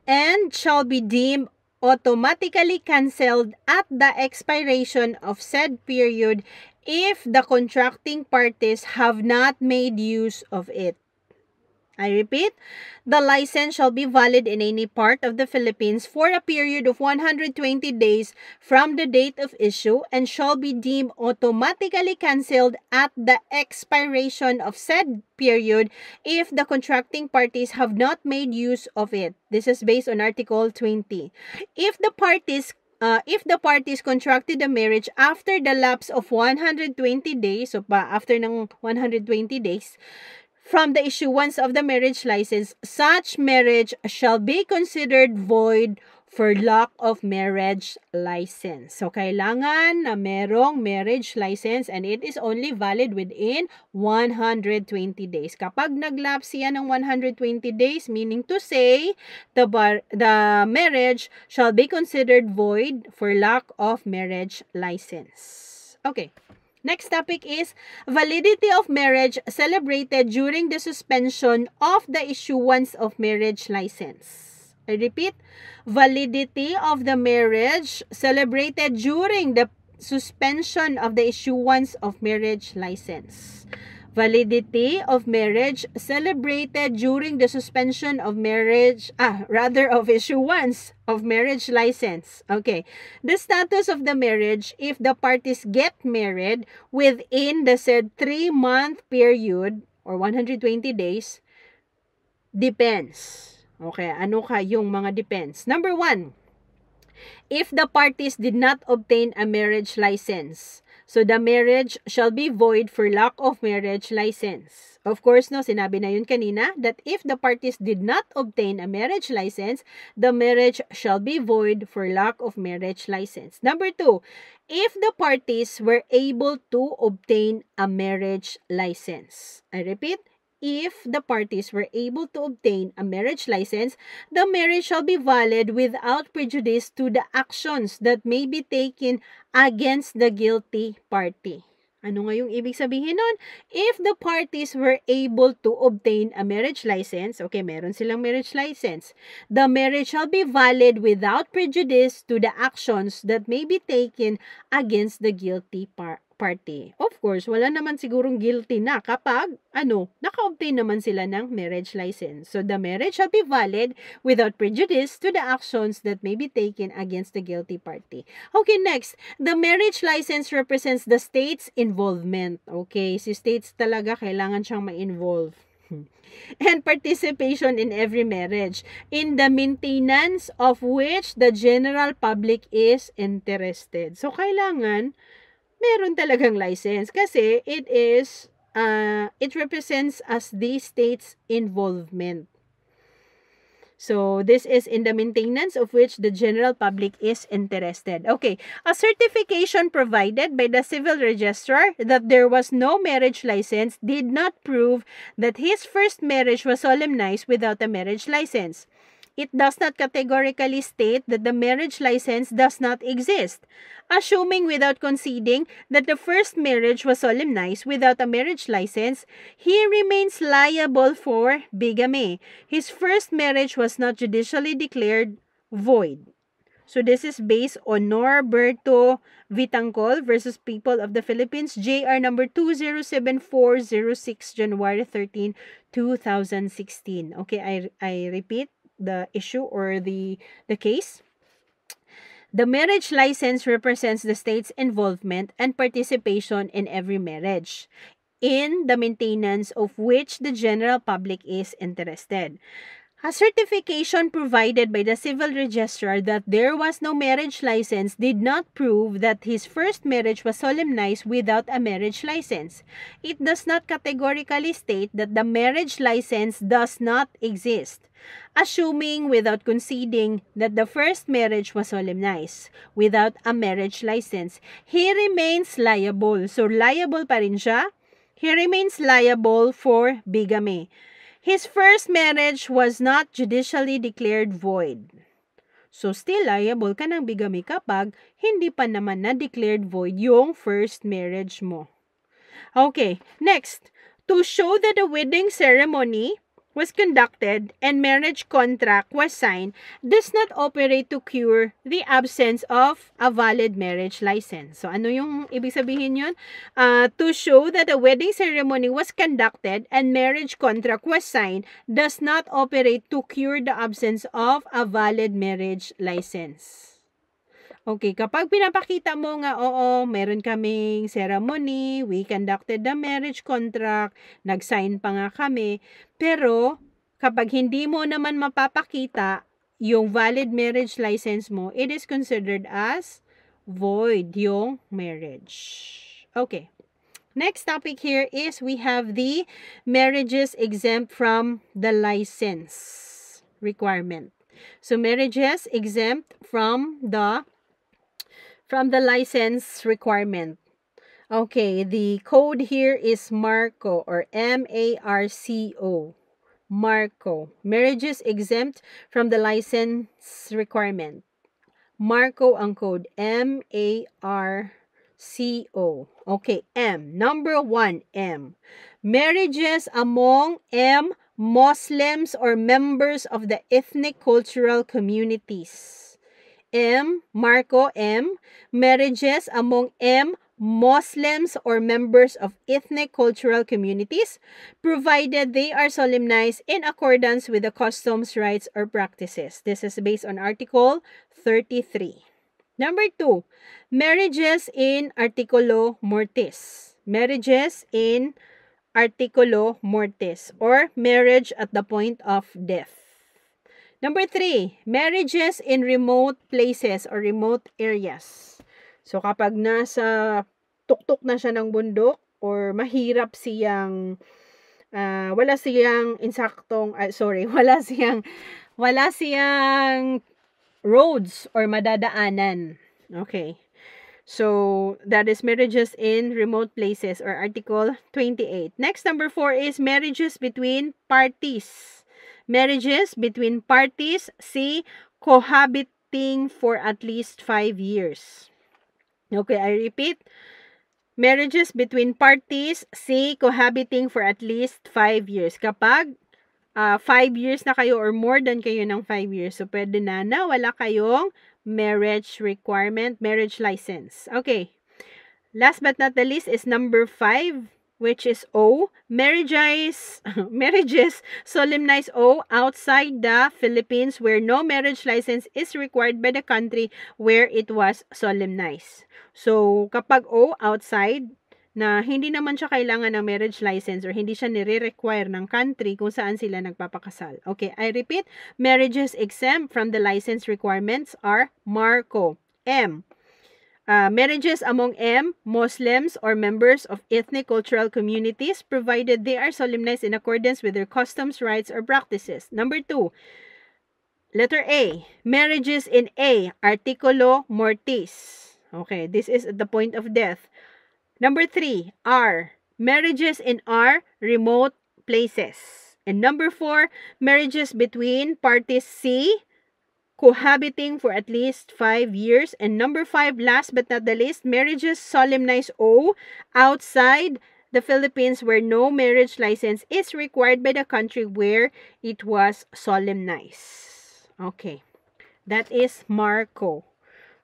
and shall be deemed automatically canceled at the expiration of said period if the contracting parties have not made use of it. I repeat, the license shall be valid in any part of the Philippines for a period of 120 days from the date of issue and shall be deemed automatically canceled at the expiration of said period if the contracting parties have not made use of it. This is based on Article 20. If the parties contracted the marriage after the lapse of 120 days, so after ng 120 days, from the issuance of the marriage license, such marriage shall be considered void for lack of marriage license. So, kailangan na merong marriage license and it is only valid within 120 days. Kapag naglapse yan ng 120 days, meaning to say, the marriage shall be considered void for lack of marriage license. Okay. Next topic is validity of marriage celebrated during the suspension of the issuance of marriage license. I repeat, validity of the marriage celebrated during the suspension of the issuance of marriage license. Validity of marriage celebrated during the suspension of of issuance of marriage license. Okay. The status of the marriage if the parties get married within the said 3-month period or 120 days depends. Okay, ano yung mga depends? Number 1, if the parties did not obtain a marriage license, so the marriage shall be void for lack of marriage license. Of course, sinabi na yun kanina that if the parties did not obtain a marriage license, the marriage shall be void for lack of marriage license. Number 2, if the parties were able to obtain a marriage license. I repeat, if the parties were able to obtain a marriage license, the marriage shall be valid without prejudice to the actions that may be taken against the guilty party. Ano nga yung ibig sabihin nun? If the parties were able to obtain a marriage license, okay, meron silang marriage license, the marriage shall be valid without prejudice to the actions that may be taken against the guilty party. Of course, wala naman sigurong guilty na kapag, naka-obtain naman sila ng marriage license. So, the marriage shall be valid without prejudice to the actions that may be taken against the guilty party. Okay, next. The marriage license represents the state's involvement. Okay, si states talaga kailangan siyang ma-involve. And participation in every marriage, in the maintenance of which the general public is interested. So, kailangan meron talagang license kasi it represents as the state's involvement. So, this is in the maintenance of which the general public is interested. Okay, a certification provided by the civil registrar that there was no marriage license did not prove that his first marriage was solemnized without a marriage license. It does not categorically state that the marriage license does not exist, assuming without conceding that the first marriage was solemnized without a marriage license. He remains liable for bigamy. His first marriage was not judicially declared void. So this is based on Norberto Vitangcol versus People of the Philippines, JR number 207406, January 13, 2016. Okay, I repeat the issue or the case. The marriage license represents the state's involvement and participation in every marriage, in the maintenance of which the general public is interested. A certification provided by the civil registrar that there was no marriage license did not prove that his first marriage was solemnized without a marriage license. It does not categorically state that the marriage license does not exist, assuming without conceding that the first marriage was solemnized without a marriage license. He remains liable. So, liable pa rin siya. He remains liable for bigamy. His first marriage was not judicially declared void. So, still liable ka ng bigamy kapag hindi pa naman na-declared void yung first marriage mo. Okay, next. To show that the wedding ceremony was conducted and marriage contract was signed does not operate to cure the absence of a valid marriage license. So, ano yung ibig sabihin yun? To show that a wedding ceremony was conducted and marriage contract was signed does not operate to cure the absence of a valid marriage license. Okay, kapag pinapakita mo nga, oo, meron kaming ceremony, we conducted the marriage contract, nag-sign pa nga kami, pero kapag hindi mo naman mapapakita yung valid marriage license mo, it is considered as void yung marriage. Okay. Next topic here is we have the marriages exempt from the license requirement. So, marriages exempt from the license requirement. Okay, the code here is MARCO or M-A-R-C-O. MARCO. Marriages exempt from the license requirement. MARCO ang code. M-A-R-C-O. Okay, M. Number 1, M. Marriages among M. Muslims or members of the ethnic cultural communities. M, Marco M, marriages among M, Muslims or members of ethnic cultural communities, provided they are solemnized in accordance with the customs, rites, or practices. This is based on Article 33. Number 2, marriages in Articulo Mortis. Marriages in Articulo Mortis or marriage at the point of death. Number 3, marriages in remote places or remote areas. So, kapag nasa tuktok na siya ng bundok or mahirap siyang, wala siyang roads or madadaanan. Okay. So, that is marriages in remote places or Article 28. Next, number 4 is marriages between parties. Marriages between parties, C, cohabiting for at least 5 years. Okay, I repeat. Marriages between parties, C, cohabiting for at least 5 years. Kapag 5 years na kayo or more than kayo ng 5 years, so pwede na wala kayong marriage requirement, marriage license. Okay. Last but not the least is number 5, which is O, marriages solemnized O outside the Philippines where no marriage license is required by the country where it was solemnized. So, kapag O, outside, na hindi naman siya kailangan ng marriage license or hindi siya nire-require ng country kung saan sila nagpapakasal. Okay, I repeat, marriages exempt from the license requirements are MARCO. M, marriages among M, Muslims, or members of ethnic cultural communities, provided they are solemnized in accordance with their customs, rights, or practices. Number 2, letter A, marriages in A, articulo mortis. Okay, this is at the point of death. Number 3, R, marriages in R, remote places. And number 4, marriages between parties C, cohabiting for at least 5 years. And number 5, last but not the least, marriages solemnized O outside the Philippines where no marriage license is required by the country where it was solemnized. Okay, that is MARCO.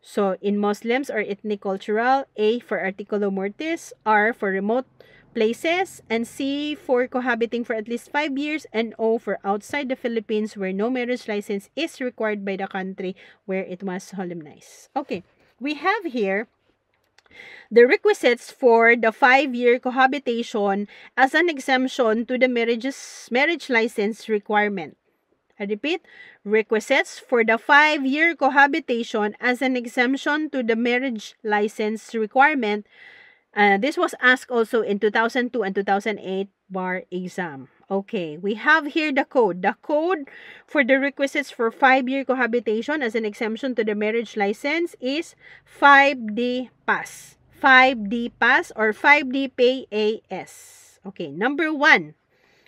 So, in Muslims or ethnic cultural, A for articulo mortis, R for remote places, and C for cohabiting for at least 5 years, and O for outside the Philippines where no marriage license is required by the country where it was solemnized. Okay, we have here the requisites for the 5-year cohabitation as an exemption to the marriage license requirement. I repeat, requisites for the 5-year cohabitation as an exemption to the marriage license requirement. This was asked also in 2002 and 2008 bar exam. Okay, we have here the code. The code for the requisites for 5-year cohabitation as an exemption to the marriage license is 5D PAS. 5D PAS or 5D PAS. Okay, number 1.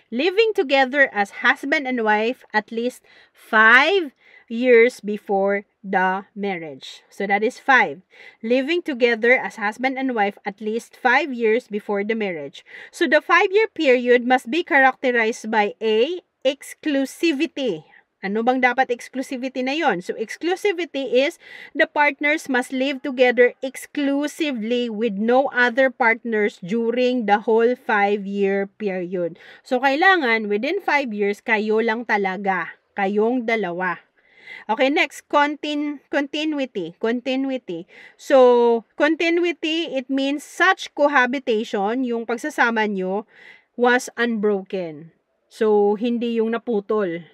Living together as husband and wife at least 5 years before the marriage. So that is 5. Living together as husband and wife at least 5 years before the marriage. So the 5-year period must be characterized by A, exclusivity. Ano bang dapat exclusivity na yon? So exclusivity is the partners must live together exclusively with no other partners during the whole 5-year period. So kailangan within 5 years kayo lang talaga, kayong dalawa. Okay, next, continuity. So, continuity, it means such cohabitation, yung pagsasama nyo, was unbroken. So, hindi yung naputol.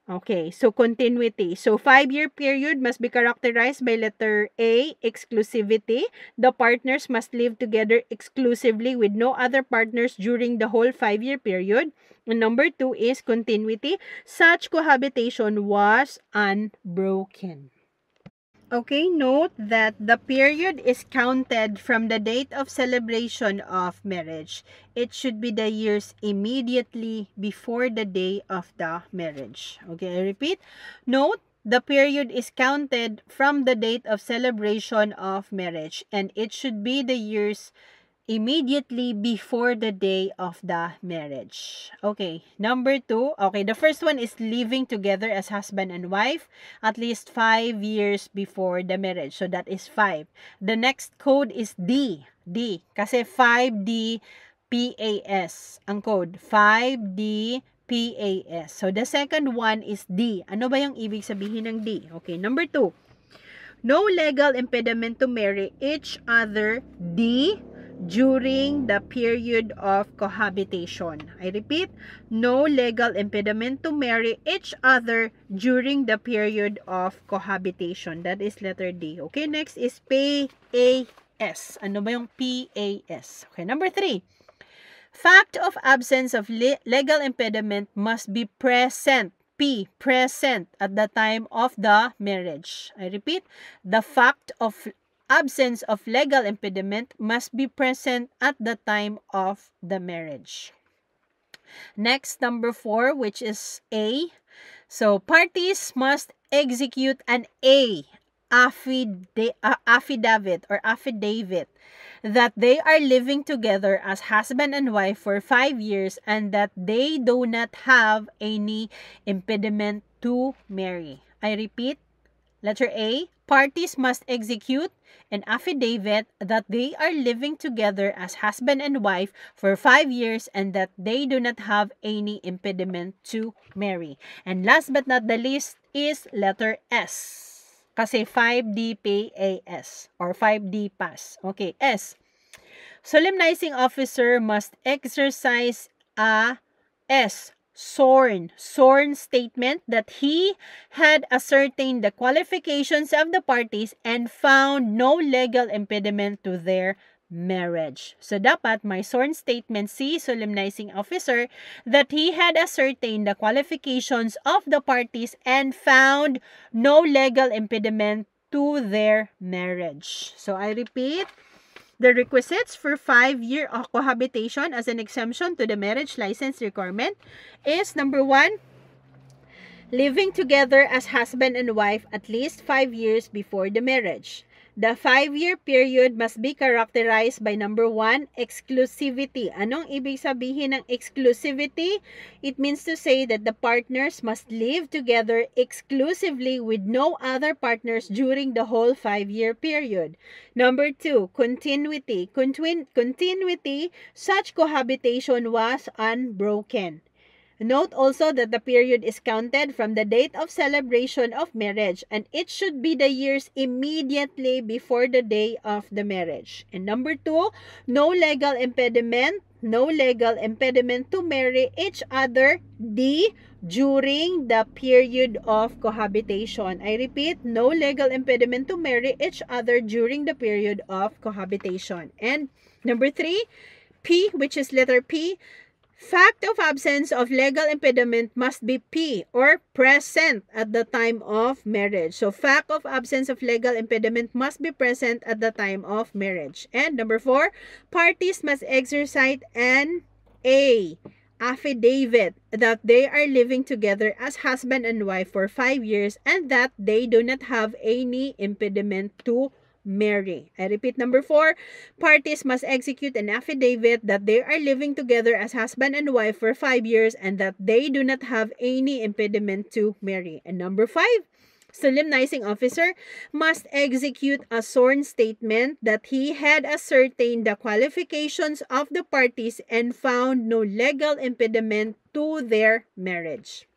Okay, so continuity. So, 5-year period must be characterized by letter A, exclusivity. The partners must live together exclusively with no other partners during the whole 5-year period. And number 2 is continuity. Such cohabitation was unbroken. Okay, note that the period is counted from the date of celebration of marriage. It should be the years immediately before the day of the marriage. Okay, I repeat. Note, the period is counted from the date of celebration of marriage, and it should be the years immediately before the day of the marriage. Okay, number 2. Okay, the first one is living together as husband and wife at least 5 years before the marriage. So that is 5. The next code is D. D. Kasi 5D PAS. Ang code, 5D PAS. So the second one is D. Ano ba yung ibig sabihin ng D? Okay, number 2. No legal impediment to marry each other. D. During the period of cohabitation. I repeat, no legal impediment to marry each other during the period of cohabitation. That is letter D. Okay, next is PAS. Ano ba yung PAS? Okay, number 3. Fact of absence of legal impediment must be present. P, present at the time of the marriage. I repeat, the fact of absence of legal impediment must be present at the time of the marriage. Next, number 4, which is A. So, parties must execute an A affidavit that they are living together as husband and wife for 5 years and that they do not have any impediment to marry. I repeat, letter A, parties must execute an affidavit that they are living together as husband and wife for 5 years and that they do not have any impediment to marry. And last but not the least is letter S. Kasi 5D PAS or 5D pass. Okay, S. Solemnizing officer must exercise a sworn statement that he had ascertained the qualifications of the parties and found no legal impediment to their marriage. So, dapat may sworn statement si solemnizing officer that he had ascertained the qualifications of the parties and found no legal impediment to their marriage. So, I repeat, the requisites for 5-year cohabitation as an exemption to the marriage license requirement is number 1, living together as husband and wife at least 5 years before the marriage. The 5-year period must be characterized by number 1, exclusivity. Anong ibig sabihin ng exclusivity? It means to say that the partners must live together exclusively with no other partners during the whole 5-year period. Number 2, continuity. Continuity, such cohabitation was unbroken. Note also that the period is counted from the date of celebration of marriage and it should be the years immediately before the day of the marriage. And number 2, no legal impediment to marry each other during the period of cohabitation. I repeat, no legal impediment to marry each other during the period of cohabitation. And number 3, P, which is letter P, fact of absence of legal impediment must be P or present at the time of marriage. So, fact of absence of legal impediment must be present at the time of marriage. And number 4, parties must exercise an affidavit that they are living together as husband and wife for 5 years and that they do not have any impediment to marry. I repeat, number 4, parties must execute an affidavit that they are living together as husband and wife for 5 years and that they do not have any impediment to marry. And number 5, solemnizing officer must execute a sworn statement that he had ascertained the qualifications of the parties and found no legal impediment to their marriage.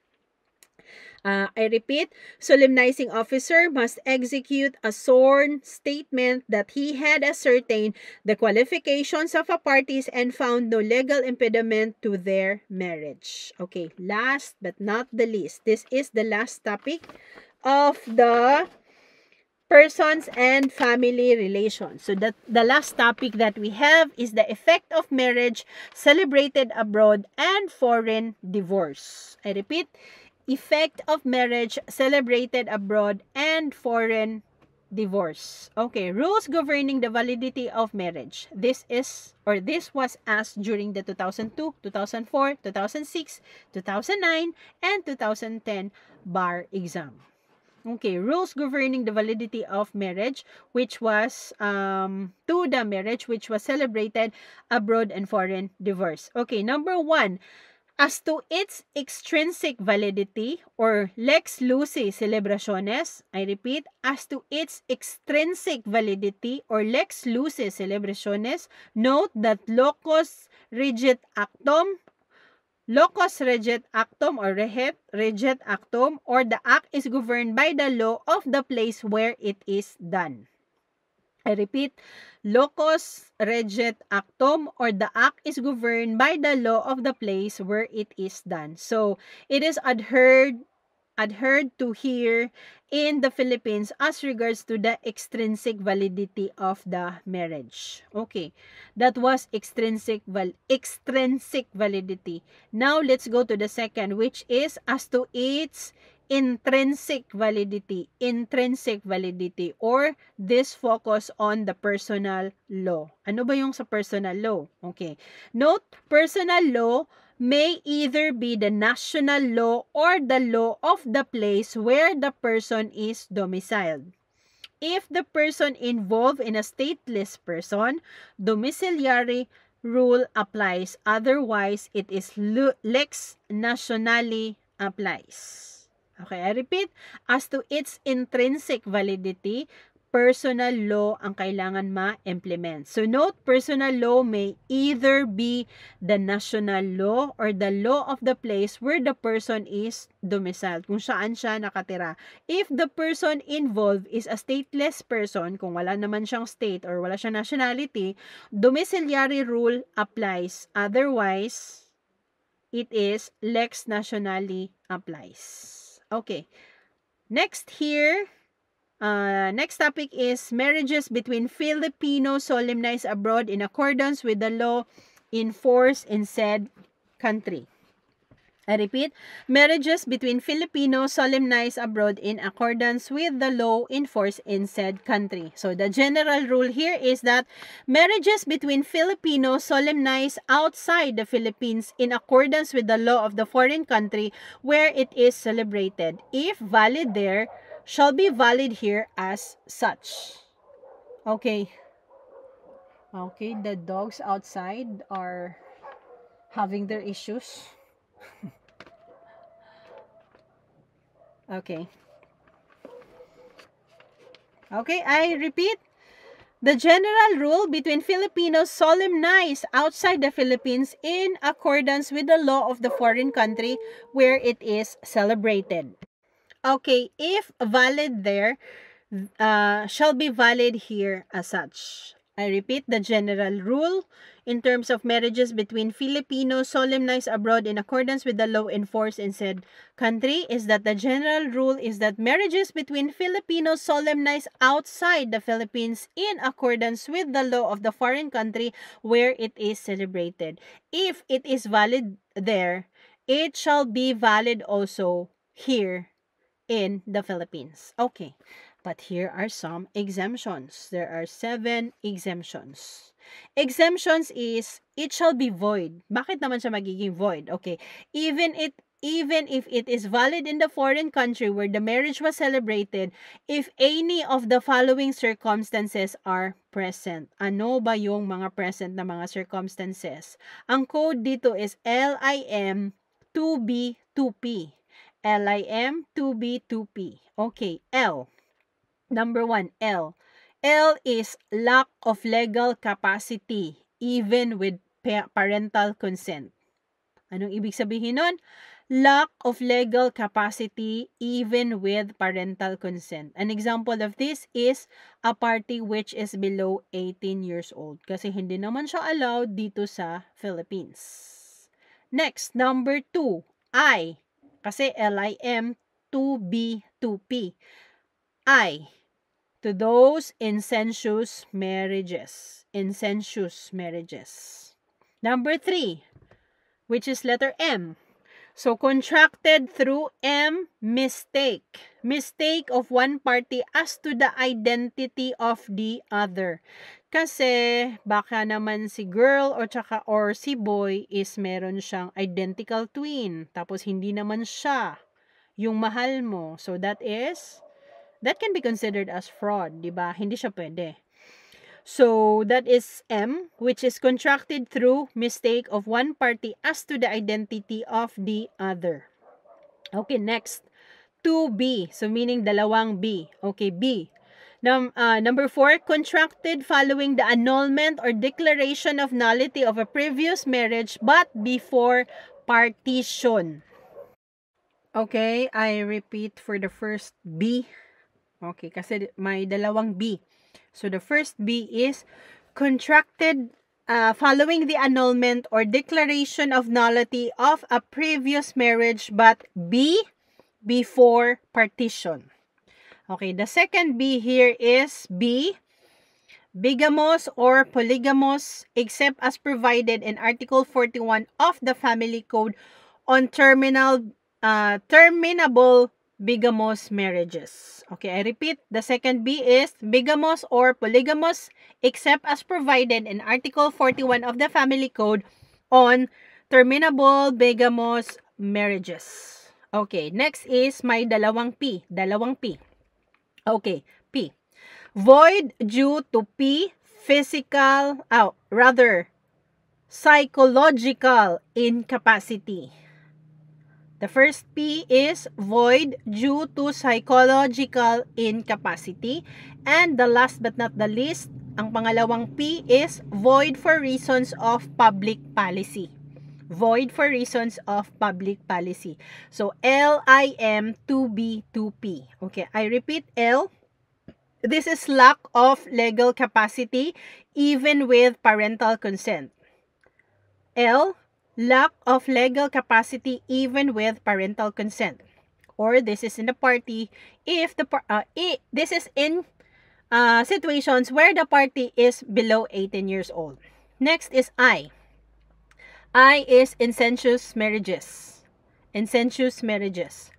I repeat, solemnizing officer must execute a sworn statement that he had ascertained the qualifications of the parties and found no legal impediment to their marriage. Okay, last but not the least, this is the last topic of the persons and family relations. So the last topic that we have is the effect of marriage celebrated abroad and foreign divorce. I repeat, effect of marriage celebrated abroad and foreign divorce. Okay, rules governing the validity of marriage. This was asked during the 2002, 2004, 2006, 2009, and 2010 bar exam. Okay, rules governing the validity of marriage, which was to the marriage which was celebrated abroad and foreign divorce. Okay, number 1, as to its extrinsic validity or lex lucis celebrationes, I repeat, as to its extrinsic validity or lex lucis celebrationes, note that locus regit actum or regit actum or the act is governed by the law of the place where it is done. I repeat, locus regit actum or the act is governed by the law of the place where it is done. So, it is adhered to here in the Philippines as regards to the extrinsic validity of the marriage. Okay, that was extrinsic validity. Now, let's go to the second, which is as to its intrinsic validity or this focus on the personal law. Ano ba yung sa personal law? Okay. Note, personal law may either be the national law or the law of the place where the person is domiciled. If the person involved in a stateless person, domiciliary rule applies. Otherwise, it is lex nationali applies. Okay, I repeat. As to its intrinsic validity, personal law ang kailangan ma-implement. So note, personal law may either be the national law or the law of the place where the person is domiciled, kung saan siya nakatira. If the person involved is a stateless person, kung wala naman siyang state or wala siyang nationality, domiciliary rule applies. Otherwise, it is lex nationali applies. Okay. Next here, next topic is marriages between Filipinos solemnized abroad in accordance with the law in force in said country. I repeat, marriages between Filipinos solemnized abroad in accordance with the law in force in said country. So the general rule here is that marriages between Filipinos solemnized outside the Philippines in accordance with the law of the foreign country where it is celebrated, if valid there, shall be valid here as such. Okay. Okay, the dogs outside are having their issues. Okay. Okay, I repeat. The general rule between Filipinos solemnized outside the Philippines in accordance with the law of the foreign country where it is celebrated. Okay, if valid there, shall be valid here as such. I repeat, the general rule in terms of marriages between Filipinos solemnized abroad in accordance with the law in force in said country is that the general rule is that marriages between Filipinos solemnized outside the Philippines in accordance with the law of the foreign country where it is celebrated. If it is valid there, it shall be valid also here in the Philippines. Okay. But here are some exemptions. There are 7 exemptions. Exemptions is, it shall be void. Bakit naman siya magiging void? Okay. Even if it is valid in the foreign country where the marriage was celebrated, if any of the following circumstances are present. Ano ba yung mga present na mga circumstances? Ang code dito is LIM 2B 2P. LIM 2B 2P. Okay, L. Number 1, L. L is lack of legal capacity even with parental consent. Anong ibig sabihin nun? Lack of legal capacity even with parental consent. An example of this is a party which is below 18 years old kasi hindi naman siya allowed dito sa Philippines. Next, number 2, I. Kasi LIM 2B 2P. I. To those incestuous marriages. Incestuous marriages. Number 3, which is letter M. So, contracted through M, mistake. Mistake of one party as to the identity of the other. Kasi, baka naman si girl or si boy is meron siyang identical twin. Tapos, hindi naman siya yung mahal mo. So, that can be considered as fraud, di ba? Hindi siya pwede. So, that is M, which is contracted through mistake of one party as to the identity of the other. Okay, next. 2B. So, meaning dalawang B. Okay, B. Number 4, contracted following the annulment or declaration of nullity of a previous marriage but before partition. Okay, I repeat for the first B. Okay, kasi may dalawang B. So, the first B is contracted following the annulment or declaration of nullity of a previous marriage but B, before partition. Okay, the second B here is B, bigamous or polygamous except as provided in Article 41 of the Family Code on terminable bigamous marriages. Okay, I repeat, the second B is bigamous or polygamous except as provided in Article 41 of the Family Code on terminable bigamous marriages. Okay, next is may dalawang P. Okay, P. Void due to P, psychological incapacity. The first P is void due to psychological incapacity. And the last but not the least, ang pangalawang P is void for reasons of public policy. Void for reasons of public policy. So, LIM 2B 2P. Okay, I repeat, L. This is lack of legal capacity even with parental consent. L, lack of legal capacity even with parental consent. Or this is in the party if the this is in situations where the party is below 18 years old. Next is I. I is incestuous marriages. Incestuous marriages.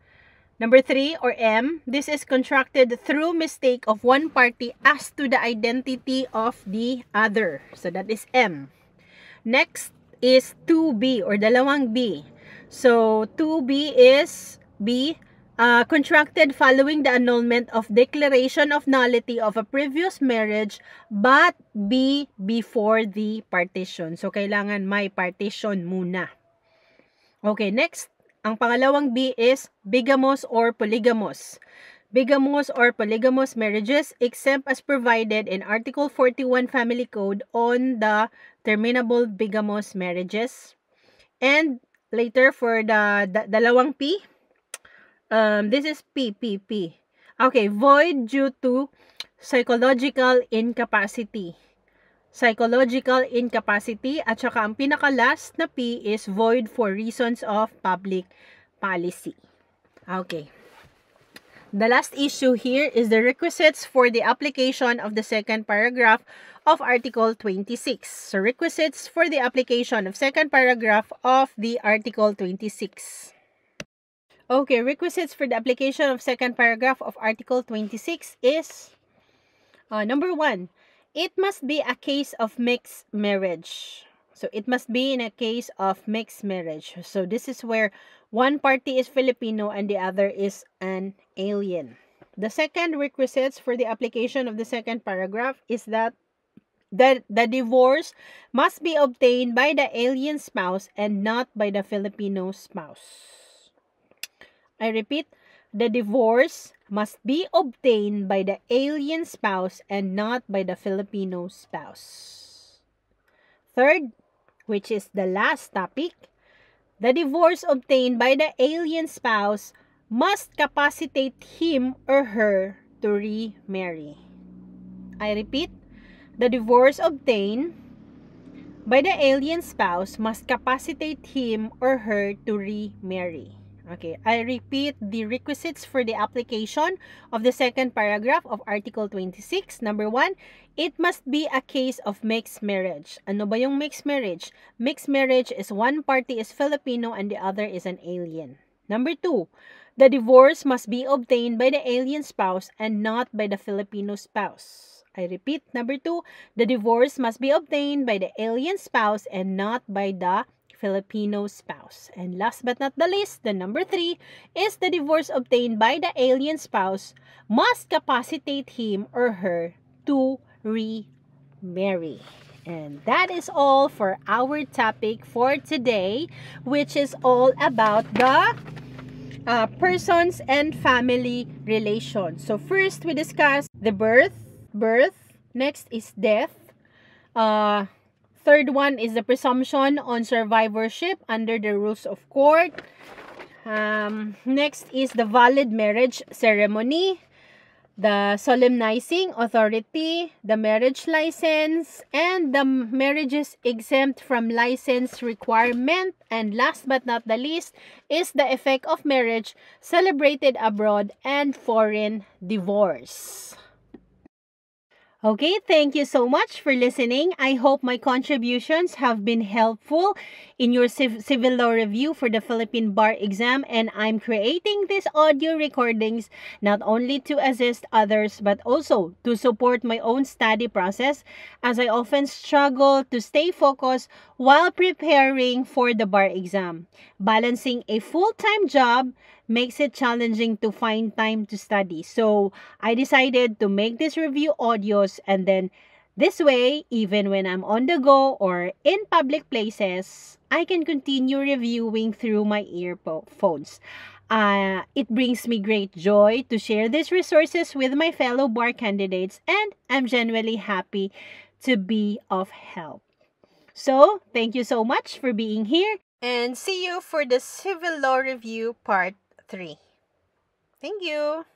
Number 3 or M, this is contracted through mistake of one party as to the identity of the other. So that is M. Next is 2B or dalawang B. So 2B is B, contracted following the annulment of declaration of nullity of a previous marriage but B before the partition. So kailangan may partition muna. Okay, next. Ang pangalawang B is bigamous or polygamous. Bigamous or polygamous marriages except as provided in Article 41 Family Code on the terminable bigamous marriages. And later for the dalawang P, this is P. Okay, void due to psychological incapacity. Psychological incapacity at saka ang pinaka-last na P is void for reasons of public policy. Okay. The last issue here is the requisites for the application of the second paragraph of Article 26. So, requisites for the application of second paragraph of the Article 26. Okay, requisites for the application of second paragraph of Article 26 is number 1, it must be a case of mixed marriage. So, it must be in a case of mixed marriage. So, this is where one party is Filipino and the other is an alien. The second requisites for the application of the second paragraph is that the divorce must be obtained by the alien spouse and not by the Filipino spouse. I repeat, the divorce must be obtained by the alien spouse and not by the Filipino spouse. Third, which is the last topic, the divorce obtained by the alien spouse must capacitate him or her to remarry. I repeat, the divorce obtained by the alien spouse must capacitate him or her to remarry. Okay, I repeat the requisites for the application of the second paragraph of Article 26. Number 1, it must be a case of mixed marriage. Ano ba yung mixed marriage? Mixed marriage is one party is Filipino and the other is an alien. Number 2, the divorce must be obtained by the alien spouse and not by the Filipino spouse. I repeat, number 2, the divorce must be obtained by the alien spouse and not by the Filipino spouse. And last but not the least, the number 3 is the divorce obtained by the alien spouse must capacitate him or her to remarry. And that is all for our topic for today, which is all about the persons and family relations. So first we discuss the birth. Next is death. Third one is the presumption on survivorship under the rules of court. Next is the valid marriage ceremony, the solemnizing authority, the marriage license, and the marriages exempt from license requirement. And last but not the least is the effect of marriage celebrated abroad and foreign divorce. Okay, thank you so much for listening. I hope my contributions have been helpful in your civil law review for the Philippine Bar exam, and I'm creating these audio recordings not only to assist others but also to support my own study process, as I often struggle to stay focused while preparing for the bar exam. Balancing a full-time job makes it challenging to find time to study. So I decided to make these review audios, and then this way, even when I'm on the go or in public places, I can continue reviewing through my earphones. It brings me great joy to share these resources with my fellow bar candidates, and I'm genuinely happy to be of help. So, thank you so much for being here, and see you for the Civil Law Review Part 3. Thank you.